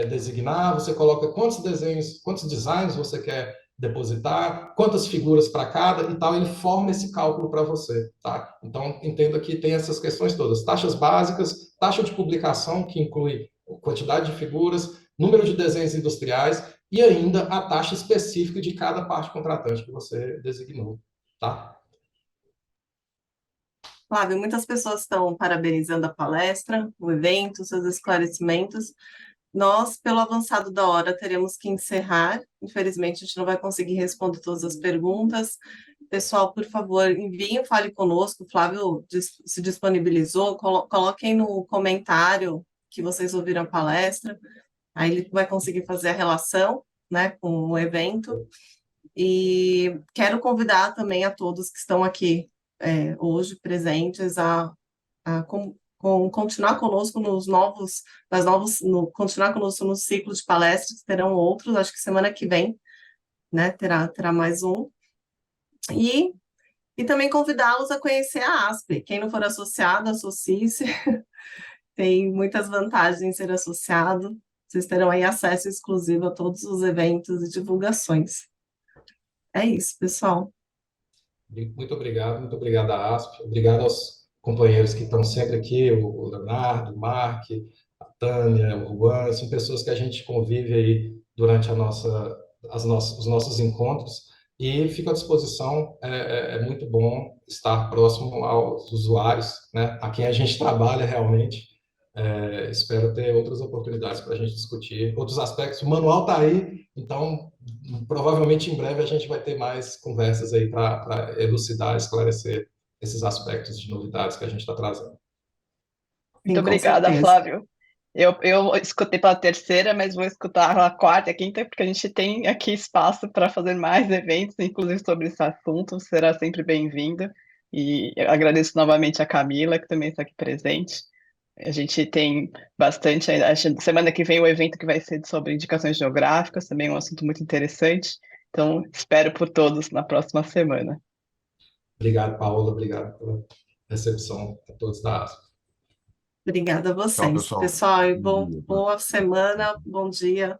designar, você coloca quantos desenhos, quantos designs você quer depositar, quantas figuras para cada e tal, ele forma esse cálculo para você, tá? Então, entenda que tem essas questões todas, taxas básicas, taxa de publicação, que inclui quantidade de figuras, número de desenhos industriais e ainda a taxa específica de cada parte contratante que você designou, tá? Flávio, muitas pessoas estão parabenizando a palestra, o evento, seus esclarecimentos. Nós, pelo avançado da hora, teremos que encerrar. Infelizmente, a gente não vai conseguir responder todas as perguntas. Pessoal, por favor, enviem o Fale Conosco. O Flávio se disponibilizou. Coloquem no comentário que vocês ouviram a palestra. Aí ele vai conseguir fazer a relação, né, com o evento. E quero convidar também a todos que estão aqui hoje presentes a continuar conosco continuar conosco nos ciclos de palestras, terão outros, acho que semana que vem, né, terá mais um. E também convidá-los a conhecer a ASP. Quem não for associado, associe-se. Tem muitas vantagens em ser associado. Vocês terão aí acesso exclusivo a todos os eventos e divulgações. É isso, pessoal. Muito obrigado à ASP, obrigado aos companheiros que estão sempre aqui, o Leonardo, o Mark, a Tânia, o Juan, são pessoas que a gente convive aí durante os nossos encontros, e fico à disposição, é muito bom estar próximo aos usuários, né, a quem a gente trabalha realmente. Espero ter outras oportunidades para a gente discutir outros aspectos. O manual está aí, então provavelmente em breve a gente vai ter mais conversas aí para elucidar, esclarecer esses aspectos de novidades que a gente está trazendo. Muito Sim, com obrigada, certeza. Flávio. Eu escutei pela terceira, mas vou escutar a quarta e a quinta, porque a gente tem aqui espaço para fazer mais eventos, inclusive sobre esse assunto. Será sempre bem-vindo. E eu agradeço novamente a Camila, que também está aqui presente. A gente tem bastante. Acho que semana que vem o evento que vai ser sobre indicações geográficas, também é um assunto muito interessante. Então, espero por todos na próxima semana. Obrigado, Paola. Obrigado pela recepção a todos da ASP. Obrigada a Tchau, vocês. pessoal. Pessoal, e Bom dia. boa semana, bom dia.